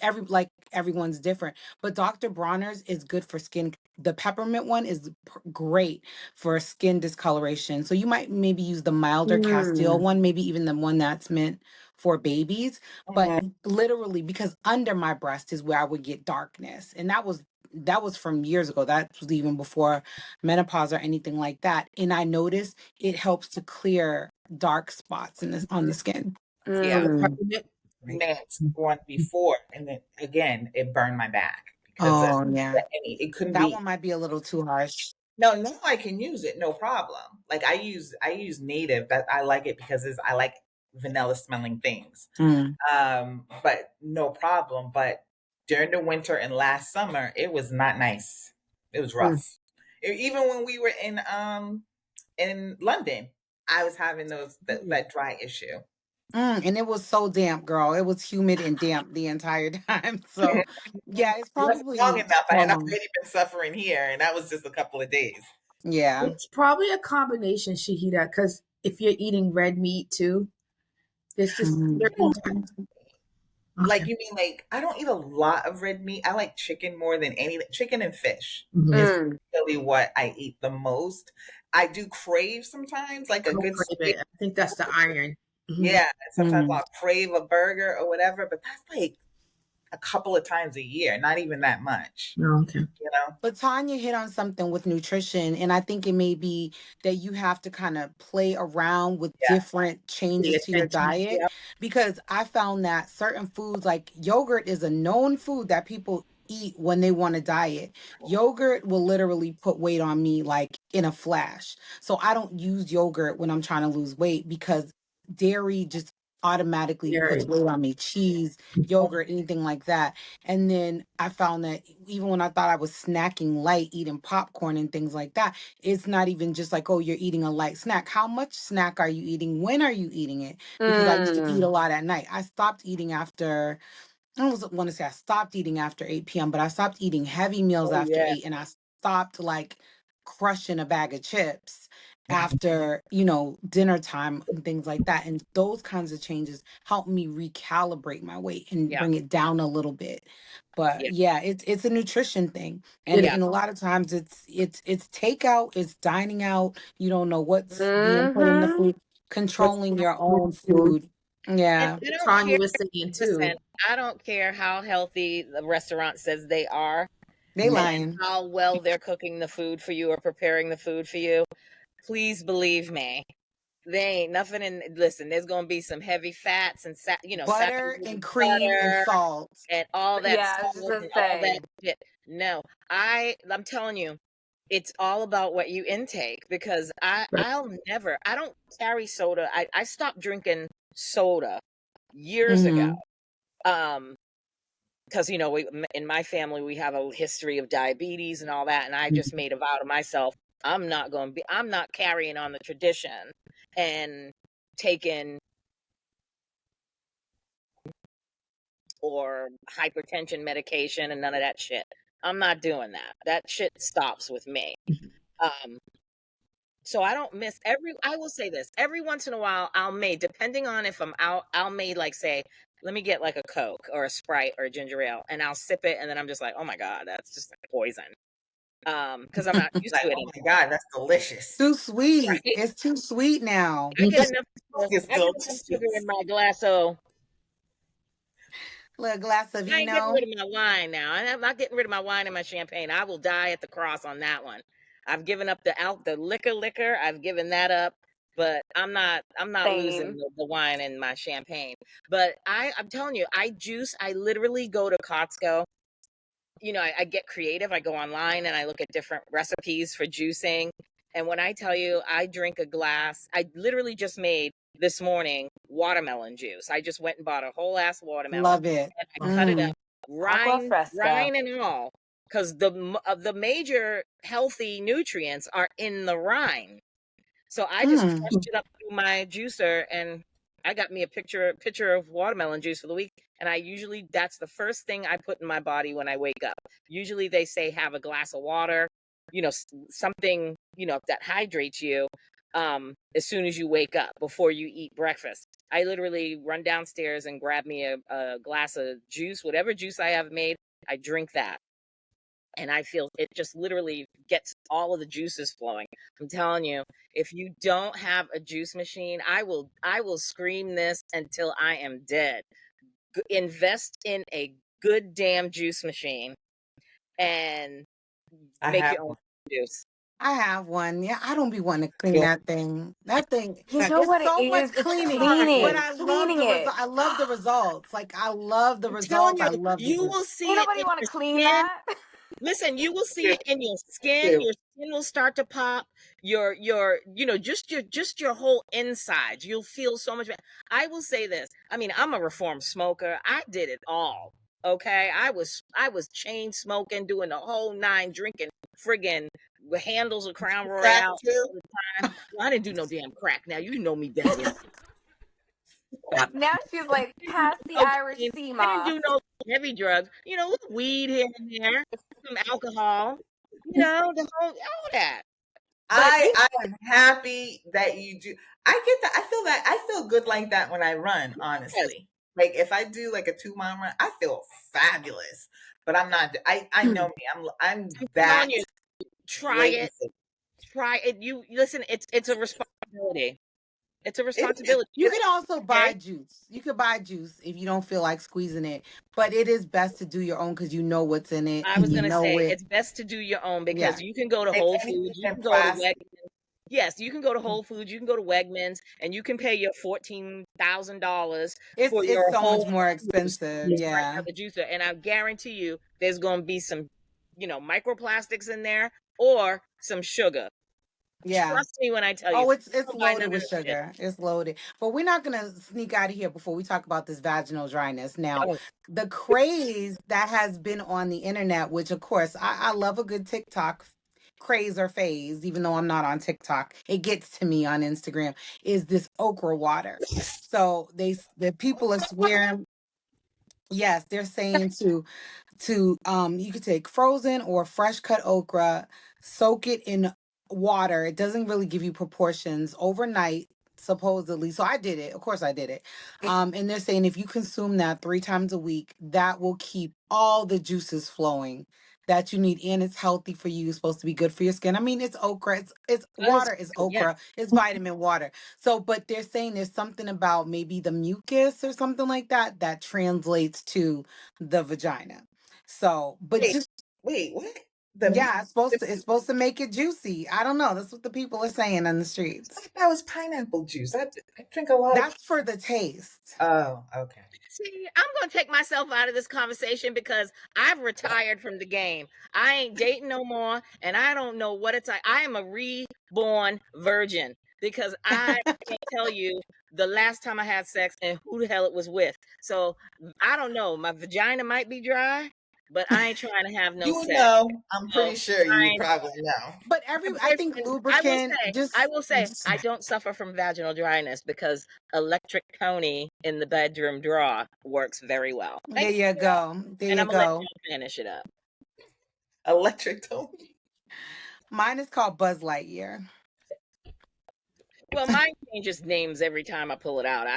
Speaker 2: everyone's different. But Dr. Bronner's is good for skin. The peppermint one is great for skin discoloration. So you might maybe use the milder Castile
Speaker 5: Mm.
Speaker 2: one, maybe even the one that's meant for babies. But
Speaker 1: Mhm.
Speaker 2: literally, because under my breast is where I would get darkness, and that was from years ago. That was even before menopause or anything like that. And I noticed it helps to clear dark spots on the skin.
Speaker 1: Yeah,
Speaker 3: The
Speaker 5: Mm.
Speaker 3: peppermint. Right.
Speaker 1: minutes one before, and then again it burned my back because
Speaker 2: Oh yeah.
Speaker 1: it couldn't
Speaker 2: That
Speaker 1: be.
Speaker 2: one might be a little too harsh.
Speaker 1: No, no, I can use it, no problem. Like I use native. That I like it because I like vanilla smelling things.
Speaker 2: Mm.
Speaker 1: But no problem. But during the winter and last summer, it was not nice. It was
Speaker 5: Mm.
Speaker 1: rough. Even when we were in London, I was having that dry issue.
Speaker 2: And it was so damp, girl. It was humid and damp the entire time. So yeah, it's
Speaker 1: That's long
Speaker 2: probably
Speaker 1: enough. I had
Speaker 2: hormones.
Speaker 1: already been suffering here, and that was just a couple of days.
Speaker 2: Yeah.
Speaker 3: It's probably a combination, Shahida, because if you're eating red meat too, there's just
Speaker 2: Mm.
Speaker 3: certain types.
Speaker 1: Like
Speaker 3: Okay.
Speaker 1: you mean like I don't eat a lot of red meat. I like chicken more than any chicken and fish
Speaker 3: Mm-hmm.
Speaker 1: is
Speaker 5: Mm.
Speaker 1: really what I eat the most. I do crave sometimes like a
Speaker 3: Don't
Speaker 1: good
Speaker 3: crave
Speaker 1: steak.
Speaker 3: it. I think that's the iron. Hmm.
Speaker 1: Yeah, sometimes
Speaker 2: Mm.
Speaker 1: I'll crave a burger or whatever, but that's like a couple of times a year, not even that much,
Speaker 3: No, okay.
Speaker 1: you know?
Speaker 2: But Tanya hit on something with nutrition, and I think it may be that you have to kind of play around with
Speaker 1: Yeah,
Speaker 2: different
Speaker 3: Pay
Speaker 2: changes to your
Speaker 3: attention.
Speaker 2: diet
Speaker 1: yeah.
Speaker 2: because I found that certain foods, like yogurt, is a known food that people eat when they want to diet. Yogurt will literally put weight on me like in a flash. So I don't use yogurt when I'm trying to lose weight because dairy just automatically puts
Speaker 3: Dairy.
Speaker 2: weight on me. Cheese, yogurt, anything like that. And then I found that even when I thought I was snacking light, eating popcorn and things like that, it's not even just like, oh, you're eating a light snack. How much snack are you eating? When are you eating it? Because I used to eat a
Speaker 5: Mm.
Speaker 2: lot at night. I stopped eating after I don't want to say I stopped eating after 8 p.m., but I stopped eating heavy meals
Speaker 1: Oh
Speaker 2: after
Speaker 1: yeah.
Speaker 2: 8 and I stopped like crushing a bag of chips
Speaker 1: Mhm.
Speaker 2: after, dinner time and things like that. And those kinds of changes help me recalibrate my weight and
Speaker 4: Yeah,
Speaker 2: bring it down a little bit. But
Speaker 4: yeah,
Speaker 2: yeah, it's a nutrition thing. And
Speaker 3: It
Speaker 4: yeah.
Speaker 2: and a lot of times it's takeout, it's dining out, you don't know what's being put in the
Speaker 5: Mhm.
Speaker 2: food,
Speaker 3: what's
Speaker 2: controlling your
Speaker 3: with
Speaker 2: own
Speaker 3: food.
Speaker 2: food.
Speaker 4: And
Speaker 2: Yeah.
Speaker 4: I don't
Speaker 3: Tanya
Speaker 4: care.
Speaker 3: was saying
Speaker 4: Listen,
Speaker 3: too.
Speaker 4: I don't care how healthy the restaurant says they are
Speaker 2: They
Speaker 4: and
Speaker 2: lying.
Speaker 4: how well they're cooking the food for you or preparing the food for you. Please believe me, they ain't nothing in. Listen, there's gonna be some heavy fats and
Speaker 2: Butter
Speaker 4: saturated
Speaker 2: and cream and
Speaker 4: butter
Speaker 2: salt.
Speaker 4: and all that
Speaker 5: Yeah, I was just
Speaker 4: salt
Speaker 5: gonna
Speaker 4: and all that
Speaker 5: say.
Speaker 4: shit. No, I'm telling you, it's all about what you intake because
Speaker 3: Right.
Speaker 4: I don't carry soda. I stopped drinking soda years ago.
Speaker 2: Mm-hmm.
Speaker 4: Because in my family we have a history of diabetes and all that, and I just made a vow to myself, I'm not carrying on the tradition and taking or hypertension medication and none of that shit. I'm not doing that. That shit stops with me. Um, so I don't miss I will say this, every once in a while depending on if I'm out, I'll may like say, let me get like a Coke or a Sprite or a ginger ale, and I'll sip it, and then I'm just like, oh my God, that's just like poison. Because I'm not used
Speaker 1: Like,
Speaker 4: to it
Speaker 1: oh my
Speaker 4: anymore.
Speaker 1: God, that's delicious.
Speaker 2: Too sweet.
Speaker 4: Right?
Speaker 2: It's too sweet now.
Speaker 4: I
Speaker 3: But
Speaker 4: get enough
Speaker 1: It's
Speaker 4: I get enough sugar in
Speaker 1: delicious.
Speaker 4: my glass, so
Speaker 2: Little glass of
Speaker 4: I ain't getting
Speaker 2: vino.
Speaker 4: rid of my wine now. I'm not getting rid of my wine and my champagne. I will die at the cross on that one. I've given up the liquor. I've given that up, but I'm not losing
Speaker 5: Same.
Speaker 4: the wine and my champagne. But I'm telling you, I literally go to Costco. I get creative. I go online and I look at different recipes for juicing. And when I tell you, I drink a glass, I literally just made this morning watermelon juice. I just went and bought a whole ass watermelon
Speaker 2: Love it.
Speaker 4: and I cut it up,
Speaker 2: Mm.
Speaker 5: Aqua fresca.
Speaker 4: rind and all, because the major healthy nutrients are in the rind. So I just
Speaker 2: Mm.
Speaker 4: crushed it up through my juicer, and I got me a pitcher of watermelon juice for the week. And that's the first thing I put in my body when I wake up. Usually they say have a glass of water, something, that hydrates you as soon as you wake up before you eat breakfast. I literally run downstairs and grab me a glass of juice, whatever juice I have made, I drink that. And I feel it just literally gets all of the juices flowing. I'm telling you, if you don't have a juice machine, I will scream this until I am dead. Invest in a good damn juice machine and
Speaker 1: I
Speaker 4: make
Speaker 1: have
Speaker 4: your own
Speaker 1: one.
Speaker 4: juice.
Speaker 2: I have one. Yeah, I don't be wanting to clean
Speaker 1: Yeah.
Speaker 2: that thing. That thing,
Speaker 5: You know
Speaker 2: it's
Speaker 5: what it
Speaker 2: so much
Speaker 5: is? It's
Speaker 2: cleaning, but
Speaker 5: cleaning.
Speaker 2: I love
Speaker 5: Cleaning
Speaker 2: the
Speaker 5: it.
Speaker 2: result. I love the results. Like I love the
Speaker 4: I'm telling
Speaker 2: results.
Speaker 4: you,
Speaker 2: I love the
Speaker 4: you
Speaker 2: juice.
Speaker 4: will
Speaker 5: Ain't
Speaker 4: see it
Speaker 5: nobody
Speaker 4: in
Speaker 5: want to
Speaker 4: your
Speaker 5: clean
Speaker 4: skin.
Speaker 5: that.
Speaker 4: Listen, you will see
Speaker 1: Yeah.
Speaker 4: it in your skin.
Speaker 1: Yeah.
Speaker 4: Your skin will start to pop. Just your whole insides. You'll feel so much better. I will say this. I mean, I'm a reformed smoker. I did it all. Okay, I was chain smoking, doing the whole nine, drinking friggin' handles of Crown
Speaker 1: Crack
Speaker 4: Royale
Speaker 1: too.
Speaker 4: all the time. Well, I didn't do no damn crack. Now you know me better than that.
Speaker 5: Now she's like,
Speaker 4: I didn't do
Speaker 5: pass the
Speaker 4: no
Speaker 5: Irish
Speaker 4: cocaine.
Speaker 5: sea
Speaker 4: I didn't
Speaker 5: moss.
Speaker 4: do no heavy drugs. Weed here and there, some alcohol. The whole all that. But
Speaker 1: I am happy that you do. I get that. I feel good like that when I run,
Speaker 4: yes,
Speaker 1: honestly. Like if I do like a 2 mile run, I feel fabulous. But I'm not. I know me. I'm
Speaker 4: I'm
Speaker 1: that
Speaker 4: telling you, try it.
Speaker 1: lazy.
Speaker 4: Try it. You listen. It's a responsibility. It's a
Speaker 1: It is.
Speaker 4: responsibility.
Speaker 2: You can also
Speaker 4: Okay.
Speaker 2: buy juice. You could buy juice if you don't feel like squeezing it, but it is best to do your own because you know what's in it
Speaker 4: I was
Speaker 2: and you
Speaker 4: gonna
Speaker 2: know
Speaker 4: say
Speaker 2: it.
Speaker 4: it's best to do your own
Speaker 2: Yeah,
Speaker 4: because you can go to
Speaker 1: If
Speaker 4: Whole
Speaker 1: anything
Speaker 4: Foods, you
Speaker 1: in
Speaker 4: can go to
Speaker 1: plastic,
Speaker 4: Wegmans. Yes, you can go to Whole Foods, you can go to Wegmans, and you can pay your $14,000
Speaker 2: it's
Speaker 4: for
Speaker 2: it's
Speaker 4: your
Speaker 2: so much
Speaker 4: whole
Speaker 2: more
Speaker 4: juice
Speaker 2: expensive.
Speaker 4: just right
Speaker 2: Yeah,
Speaker 4: out the juicer. And I guarantee you, there's gonna be some, microplastics in there or some sugar.
Speaker 2: yeah.
Speaker 4: Trust me when I tell you,
Speaker 2: Oh, it's
Speaker 4: don't buy none
Speaker 2: loaded
Speaker 4: of
Speaker 2: with
Speaker 4: that shit.
Speaker 2: sugar. It's loaded. But we're not gonna sneak out of here before we talk about this vaginal dryness. Now,
Speaker 4: Oh,
Speaker 2: the craze that has been on the internet, which of course I love a good TikTok craze or phase, even though I'm not on TikTok. It gets to me on Instagram, is this okra water. So the people are swearing, yes, they're saying to you could take frozen or fresh cut okra, soak it in water. It doesn't really give you proportions overnight supposedly. So I did it. Of course I did it. And they're saying if you consume that 3 times a week, that will keep all the juices flowing. that you need, and it's healthy for you. It's supposed to be good for your skin. I mean, it's okra. It's
Speaker 4: That is
Speaker 2: water. Is
Speaker 4: true, yeah.
Speaker 2: okra. It's vitamin water. So, but they're saying there's something about maybe the mucus or something like that that translates to the vagina. So, but
Speaker 1: Wait,
Speaker 2: just
Speaker 1: wait, what?
Speaker 2: yeah,
Speaker 1: The,
Speaker 2: it's supposed to make it juicy. I don't know. That's what the people are saying on the
Speaker 1: I
Speaker 2: streets.
Speaker 1: thought that was pineapple juice. I drink a lot of.
Speaker 2: That's for the taste.
Speaker 1: Oh, okay.
Speaker 4: See, I'm gonna take myself out of this conversation because I've retired from the game. I ain't dating no more, and I don't know what it's like. I am a reborn virgin because I can't tell you the last time I had sex and who the hell it was with. So I don't know. My vagina might be dry, but I ain't trying to have no
Speaker 1: You
Speaker 4: sex.
Speaker 1: know, I'm
Speaker 4: So
Speaker 1: pretty sure you
Speaker 4: fine.
Speaker 1: probably know.
Speaker 2: But
Speaker 4: My
Speaker 2: I think
Speaker 4: boyfriend,
Speaker 2: lubricant
Speaker 4: I
Speaker 2: just,
Speaker 4: will say, I don't suffer from vaginal dryness because electric Tony in the bedroom drawer works very well.
Speaker 2: there
Speaker 4: Thank you,
Speaker 2: you
Speaker 4: girl.
Speaker 2: go. There
Speaker 4: And
Speaker 2: you
Speaker 4: I'm gonna let
Speaker 2: go.
Speaker 4: you finish it up.
Speaker 1: Electric Tony.
Speaker 2: Mine is called Buzz Lightyear.
Speaker 4: Well, mine changes names every time I pull it out.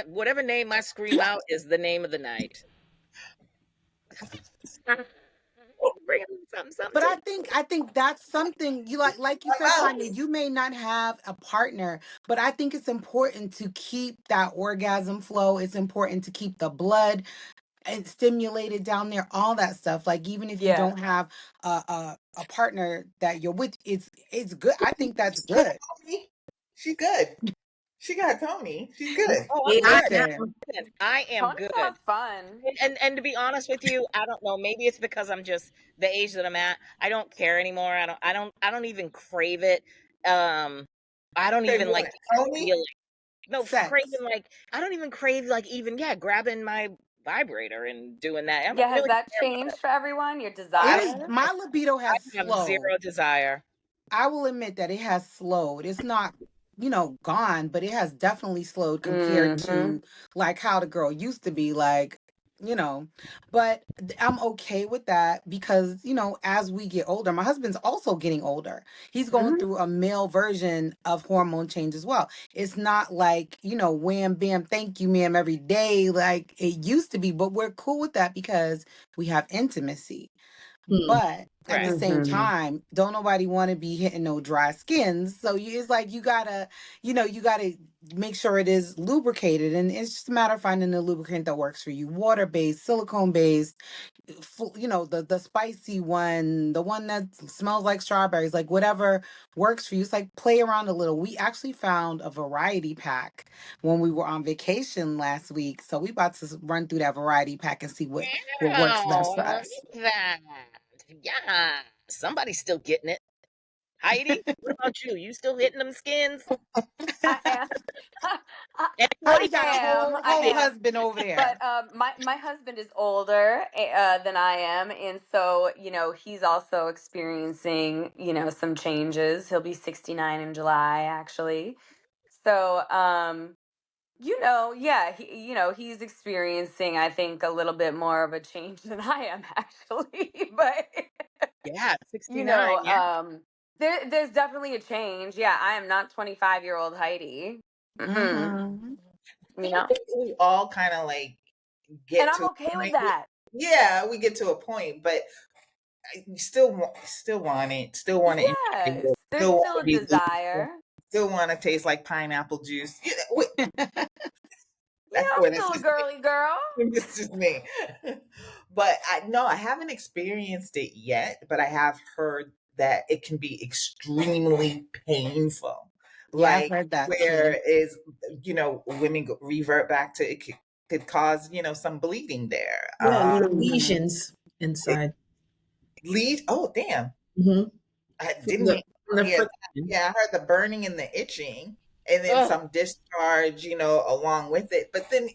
Speaker 4: Whatever name I scream out is the name of the night. Bring something
Speaker 2: But
Speaker 4: to.
Speaker 2: I think that's something you like you said,
Speaker 1: Wow.
Speaker 2: Tanya, you may not have a partner, but I think it's important to keep that orgasm flow. It's important to keep the blood and stimulated down there, all that stuff. Like even if you
Speaker 5: Yeah.
Speaker 2: don't have a partner that you're with, it's good. I think that's good.
Speaker 1: Tony. She good. She got Tony. She's good.
Speaker 4: Oh, I'm
Speaker 3: Yeah, I
Speaker 4: good.
Speaker 3: am.
Speaker 2: Listen,
Speaker 4: I am
Speaker 5: Tony
Speaker 4: good.
Speaker 5: sounds fun.
Speaker 4: And to be honest with you, I don't know. Maybe it's because I'm just the age that I'm at. I don't care anymore. I don't even crave it. I don't
Speaker 1: Hey,
Speaker 4: even
Speaker 1: what?
Speaker 4: like
Speaker 1: Tony?
Speaker 4: feel it. No,
Speaker 2: sex.
Speaker 4: craving like I don't even crave like even grabbing my vibrator and doing that. I don't
Speaker 5: Yeah, has
Speaker 4: really
Speaker 5: that
Speaker 4: care about
Speaker 5: changed for everyone? Your
Speaker 1: I
Speaker 2: It
Speaker 1: don't.
Speaker 2: is
Speaker 5: desire?
Speaker 2: my libido
Speaker 4: it.
Speaker 2: has
Speaker 4: I have
Speaker 2: slowed.
Speaker 4: zero desire.
Speaker 2: I will admit that it has slowed. It's not, gone, but it has definitely slowed compared
Speaker 5: Mm-hmm.
Speaker 2: to like how the girl used to be, like, you know. But I'm okay with that because, as we get older, my husband's also getting older. He's going
Speaker 5: Mm-hmm.
Speaker 2: through a male version of hormone change as well. It's not like, wham, bam, thank you, ma'am, every day like it used to be, but we're cool with that because we have intimacy.
Speaker 3: Hmm.
Speaker 2: But at the
Speaker 4: Right.
Speaker 2: same
Speaker 5: Mm-hmm.
Speaker 2: time, don't nobody want to be hitting no dry skins. So it's like you gotta make sure it is lubricated, and it's just a matter of finding the lubricant that works for you. Water based, silicone based, the spicy one, the one that smells like strawberries, like whatever works for you. It's like play around a little. We actually found a variety pack when we were on vacation last week, so we about to run through that variety pack and see what works best for
Speaker 4: Oh,
Speaker 2: us.
Speaker 4: look at that. Yeah. Somebody's still getting it. Heidi, what about you? You still hitting them skins?
Speaker 5: I am.
Speaker 4: And
Speaker 2: Heidi
Speaker 5: I
Speaker 4: 45
Speaker 2: got a
Speaker 5: am.
Speaker 2: whole
Speaker 5: I
Speaker 2: whole
Speaker 5: am.
Speaker 2: husband over
Speaker 5: But
Speaker 2: there.
Speaker 5: my husband is older than I am, and so he's also experiencing some changes. He'll be 69 in July, actually. So yeah, he's experiencing, I think, a little bit more of a change than I am, actually. But
Speaker 4: yeah,
Speaker 5: you
Speaker 4: 69.
Speaker 5: know,
Speaker 4: Yeah.
Speaker 5: there's definitely a change. Yeah, I am not 25-year-old Heidi. Mm-mm.
Speaker 2: Hmm.
Speaker 5: You
Speaker 1: I
Speaker 5: know,
Speaker 1: think we all kind of like
Speaker 5: and
Speaker 1: get to
Speaker 5: I'm
Speaker 1: a
Speaker 5: okay with
Speaker 1: point.
Speaker 5: that.
Speaker 1: Yeah, we get to a point, but you still want it. Still want to enjoy
Speaker 5: Yes,
Speaker 1: it.
Speaker 5: there's
Speaker 1: Still want
Speaker 5: still
Speaker 1: to
Speaker 5: a
Speaker 1: be loose.
Speaker 5: desire.
Speaker 1: Still want to taste like pineapple juice.
Speaker 5: Yeah,
Speaker 1: That's
Speaker 5: I'm
Speaker 1: what it's
Speaker 5: still a
Speaker 1: just.
Speaker 5: girly girl.
Speaker 1: It's just me. But I no, I haven't experienced it yet, but I have heard that it can be extremely painful.
Speaker 2: Yeah, I've
Speaker 1: Like
Speaker 2: heard that
Speaker 1: where
Speaker 2: too.
Speaker 1: is women revert back to it could cause, some bleeding there.
Speaker 3: Yeah, little
Speaker 2: Hmm.
Speaker 3: lesions
Speaker 1: It
Speaker 3: inside.
Speaker 1: lead oh damn.
Speaker 3: Hmm.
Speaker 1: I
Speaker 3: From
Speaker 1: didn't
Speaker 3: the from the
Speaker 1: hear that.
Speaker 3: friction.
Speaker 1: Yeah, I heard the burning and the itching, and then
Speaker 4: Oh,
Speaker 1: some discharge, along with it. But then,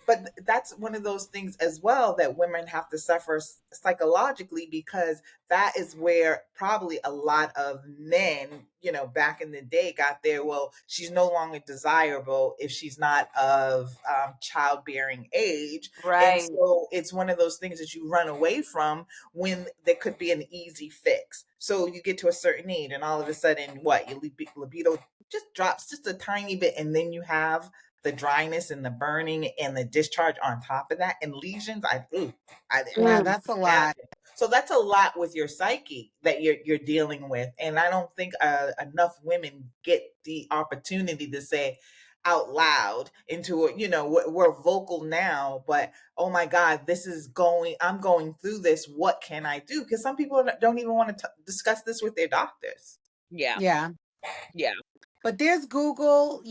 Speaker 1: but that's one of those things as well that women have to suffer psychologically because that is where probably a lot of men, back in the day got there. Well, she's no longer desirable if she's not of childbearing age. And
Speaker 5: Right,
Speaker 1: so it's one of those things that you run away from when there could be an easy fix. So you get to a certain age, and all of a sudden, what your libido just drops just a tiny bit, and then you have the dryness and the burning and the discharge on top of that, and lesions.
Speaker 2: Yeah,
Speaker 1: I
Speaker 2: that's a lot.
Speaker 1: imagine. So that's a lot with your psyche that you're dealing with, and I don't think enough women get the opportunity to say out loud into it. We're vocal now, but oh my God, I'm going through this. What can I do? Because some people don't even want to discuss this with their doctors.
Speaker 4: Yeah.
Speaker 2: Yeah.
Speaker 4: Yeah.
Speaker 2: But there's Google,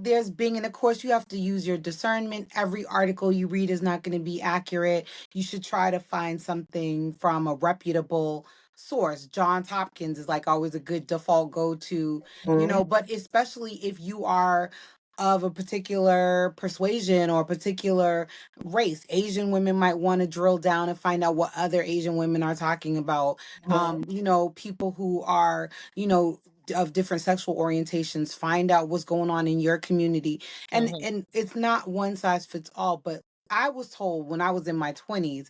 Speaker 2: there's Bing, and of course you have to use your discernment. Every article you read is not going to be accurate. You should try to find something from a reputable source. Johns Hopkins is like always a good default go-to, but especially if you are of a particular persuasion or a particular race. Asian women might want to drill down and find out what other Asian women are talking about. People who are, of different sexual orientations, find out what's going on in your community. And it's not one size fits all, but I was told when I was in my 20s,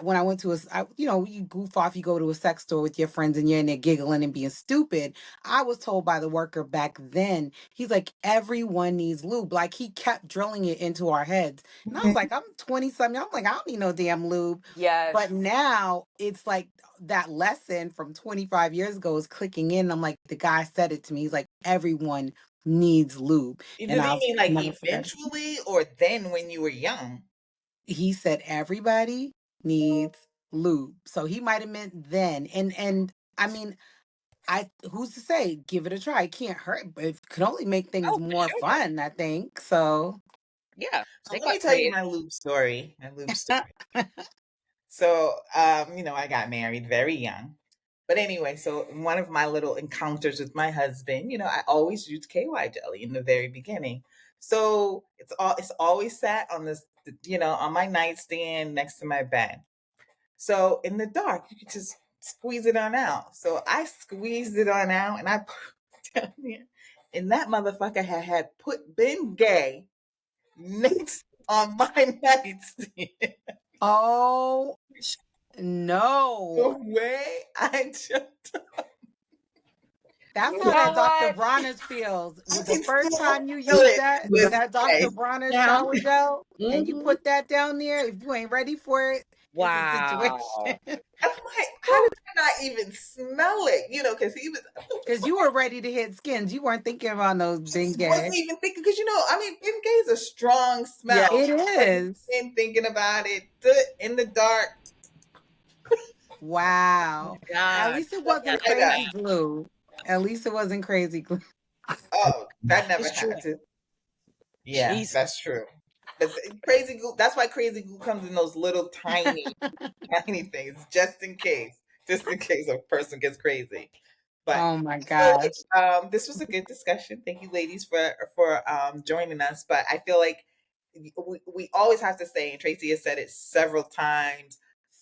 Speaker 2: when I went to you goof off, you go to a sex store with your friends and you're in there giggling and being stupid. I was told by the worker back then, he's like, everyone needs lube. Like, he kept drilling it into our heads. And I was like, I'm 20 something. I'm like, I don't need no damn lube.
Speaker 5: Yes.
Speaker 2: But now it's like that lesson from 25 years ago is clicking in. I'm like, the guy said it to me. He's like, everyone needs lube.
Speaker 1: Do
Speaker 2: And
Speaker 1: they
Speaker 2: I'll
Speaker 1: mean like
Speaker 2: never forget it.
Speaker 1: eventually or then when you were young?
Speaker 2: He said everybody needs lube. So he might have meant then. And I mean, who's to say? Give it a try. It can't hurt, but it could only make things
Speaker 4: Oh, for
Speaker 2: more
Speaker 4: sure.
Speaker 2: fun, I think. So
Speaker 4: Yeah.
Speaker 1: So
Speaker 4: They
Speaker 1: let me
Speaker 4: got
Speaker 1: tell you
Speaker 4: creative.
Speaker 1: my lube story. So, I got married very young. But anyway, so in one of my little encounters with my husband, I always used KY jelly in the very beginning. So it's always sat on this, on my nightstand next to my bed. So in the dark, you could just squeeze it on out. So I squeezed it on out and I put it down there. And that motherfucker had been gay next on my nightstand.
Speaker 2: oh no.
Speaker 1: The way I just
Speaker 2: That's
Speaker 5: You
Speaker 2: how
Speaker 5: know
Speaker 2: that Dr.
Speaker 5: what?
Speaker 2: Bronner's feels.
Speaker 1: I
Speaker 2: With the
Speaker 1: can
Speaker 2: first
Speaker 1: still
Speaker 2: time you
Speaker 1: feel
Speaker 2: use
Speaker 1: it
Speaker 2: that
Speaker 1: to this
Speaker 2: that Dr.
Speaker 1: day.
Speaker 2: Bronner's
Speaker 3: Down.
Speaker 2: shower gel and you
Speaker 3: Mhm.
Speaker 2: put that down there, if you ain't ready for it, it's a
Speaker 4: Wow.
Speaker 2: situation.
Speaker 1: I'm like, how did I not even smell it? Because he was
Speaker 2: Because you were ready to hit skins. You weren't thinking about those
Speaker 1: just
Speaker 2: Bengay.
Speaker 1: wasn't even thinking because Bengay is a strong
Speaker 3: Yeah.
Speaker 1: smell.
Speaker 2: It
Speaker 1: Wasn't
Speaker 2: is.
Speaker 1: even thinking about it. In the dark.
Speaker 2: Wow. At
Speaker 4: God.
Speaker 2: least it
Speaker 4: Yeah,
Speaker 2: wasn't
Speaker 1: I got
Speaker 2: crazy glue. At least it wasn't crazy glue.
Speaker 1: oh, that never
Speaker 4: it's true.
Speaker 1: had to. Yeah,
Speaker 4: Jeez.
Speaker 1: that's true. But crazy glue. That's why crazy glue comes in those little tiny, tiny things, just in case, a person gets crazy. But
Speaker 2: Oh my
Speaker 1: I feel like
Speaker 2: gosh.
Speaker 1: this was a good discussion. Thank you, ladies, for joining us. But I feel like we always have to say, and Tracy has said it several times,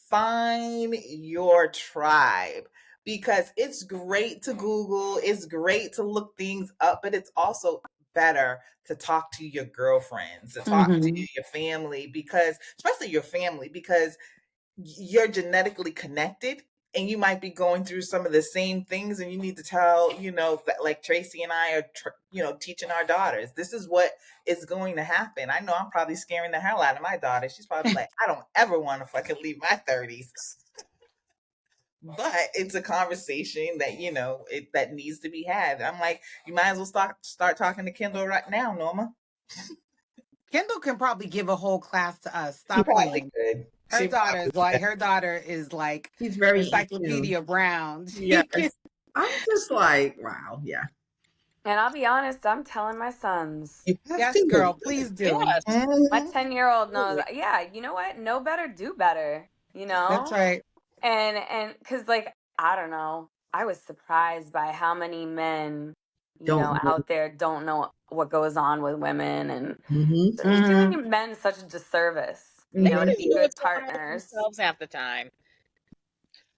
Speaker 1: find your tribe. Because it's great to Google, it's great to look things up, but it's also better to talk to your girlfriends, to talk to
Speaker 2: Mm-hmm.
Speaker 1: your family, because especially your family, because you're genetically connected and you might be going through some of the same things, and you need to tell, that like Tracy and I are teaching our daughters, this is what is going to happen. I know I'm probably scaring the hell out of my daughter. She's probably like, I don't ever want to fucking leave my 30s. But it's a conversation that that needs to be had. I'm like, you might as well start talking to Kendall right now, Norma.
Speaker 2: Kendall can probably give a whole class to us.
Speaker 1: She
Speaker 2: Stop
Speaker 1: probably
Speaker 2: playing.
Speaker 1: could.
Speaker 2: Her
Speaker 1: She
Speaker 2: daughter
Speaker 1: probably
Speaker 2: is like
Speaker 1: could.
Speaker 3: He's very in tune.
Speaker 2: Encyclopedia Brown. She
Speaker 3: Yes.
Speaker 2: can.
Speaker 3: I'm just like, wow, yeah.
Speaker 5: And I'll be honest, I'm telling my sons.
Speaker 1: You have
Speaker 2: Yes,
Speaker 1: to.
Speaker 2: girl, please do.
Speaker 4: Yes.
Speaker 5: My
Speaker 1: Mhm.
Speaker 5: 10-year-old knows, yeah, you know what? Know better, do better,
Speaker 2: That's right.
Speaker 5: And because, like, I don't know, I was surprised by how many men,
Speaker 3: Don't know.
Speaker 5: out there don't know what goes on with women, and
Speaker 3: Mm-hmm.
Speaker 5: it's
Speaker 2: Mm-hmm.
Speaker 5: doing men such a disservice,
Speaker 4: They don't
Speaker 5: to
Speaker 1: Mhm.
Speaker 5: be
Speaker 4: even know
Speaker 5: good
Speaker 4: what's going on with
Speaker 5: partners.
Speaker 4: themselves half the time.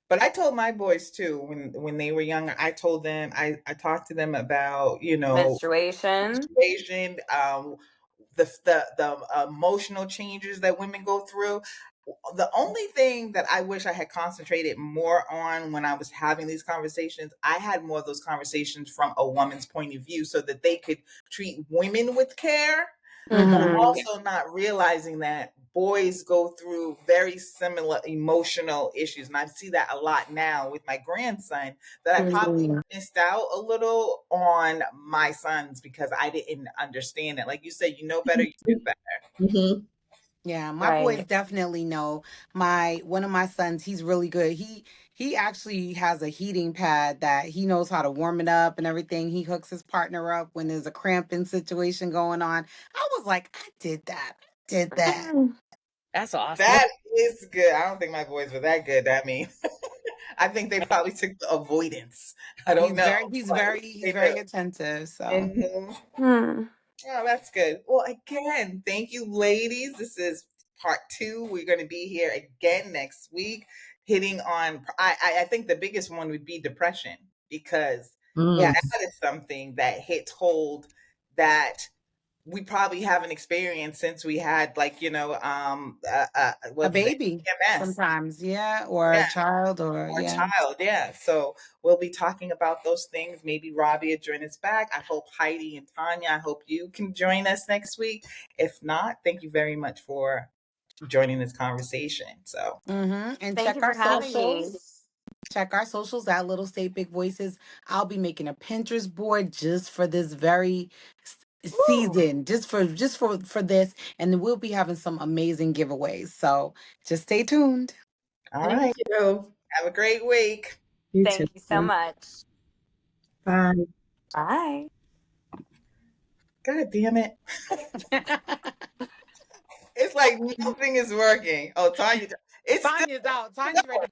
Speaker 1: But I told my boys too, when they were younger, I told them, I talked to them about,
Speaker 5: Menstruation.
Speaker 1: menstruation, the emotional changes that women go through. The only thing that I wish I had concentrated more on when I was having these conversations, I had more of those conversations from a woman's point of view so that they could treat women with care,
Speaker 2: Mm-hmm.
Speaker 5: Mm-hmm.
Speaker 1: also not realizing that boys go through very similar emotional issues. And I see that a lot now with my grandson, that I probably
Speaker 2: Mhm.
Speaker 1: missed out a little on my sons because I didn't understand it. Like you said, you know better, you do better.
Speaker 3: Mm-hmm.
Speaker 2: Yeah, my boys
Speaker 5: Right.
Speaker 2: definitely know. My one of my sons, he's really good. He actually has a heating pad that he knows how to warm it up and everything. He hooks his partner up when there's a cramping situation going on. I was like, I did that. I did that.
Speaker 4: That's awesome.
Speaker 1: That is good. I don't think my boys were that good. I mean, I think they probably took the avoidance. I don't know, but
Speaker 2: He's
Speaker 1: they
Speaker 2: very attentive. So
Speaker 1: knew. Mhm.
Speaker 5: Hmm.
Speaker 1: Oh, that's good. Well, again, thank you, ladies. This is part two. We're going to be here again next week, hitting on. I think the biggest one would be depression, because
Speaker 3: Mm.
Speaker 2: yes,
Speaker 1: that is something that hits hold that we probably haven't experienced since we had, like,
Speaker 2: a
Speaker 1: what's it,
Speaker 2: baby
Speaker 1: PMS.
Speaker 2: sometimes, yeah, or a
Speaker 1: Yeah,
Speaker 2: child, or
Speaker 1: or
Speaker 2: yeah.
Speaker 1: child. Yeah. So we'll be talking about those things. Maybe Robbie will join us back. I hope Heidi and Tanya, I hope you can join us next week. If not, thank you very much for joining this conversation. So,
Speaker 2: And
Speaker 5: Thank you
Speaker 2: check
Speaker 5: for
Speaker 2: our
Speaker 5: having me.
Speaker 2: socials. Check our socials at Little State Big Voices. I'll be making a Pinterest board just for this very
Speaker 1: woo,
Speaker 2: season, just for this, and then we'll be having some amazing giveaways. So just stay tuned.
Speaker 1: all
Speaker 3: Thank
Speaker 1: right.
Speaker 3: you.
Speaker 1: Have a great week.
Speaker 3: You too.
Speaker 5: Thank you so much.
Speaker 3: Bye.
Speaker 5: Bye.
Speaker 1: God damn it. It's like nothing is working. Oh, Tanya, it's still
Speaker 2: Tanya's out. Tanya's ready to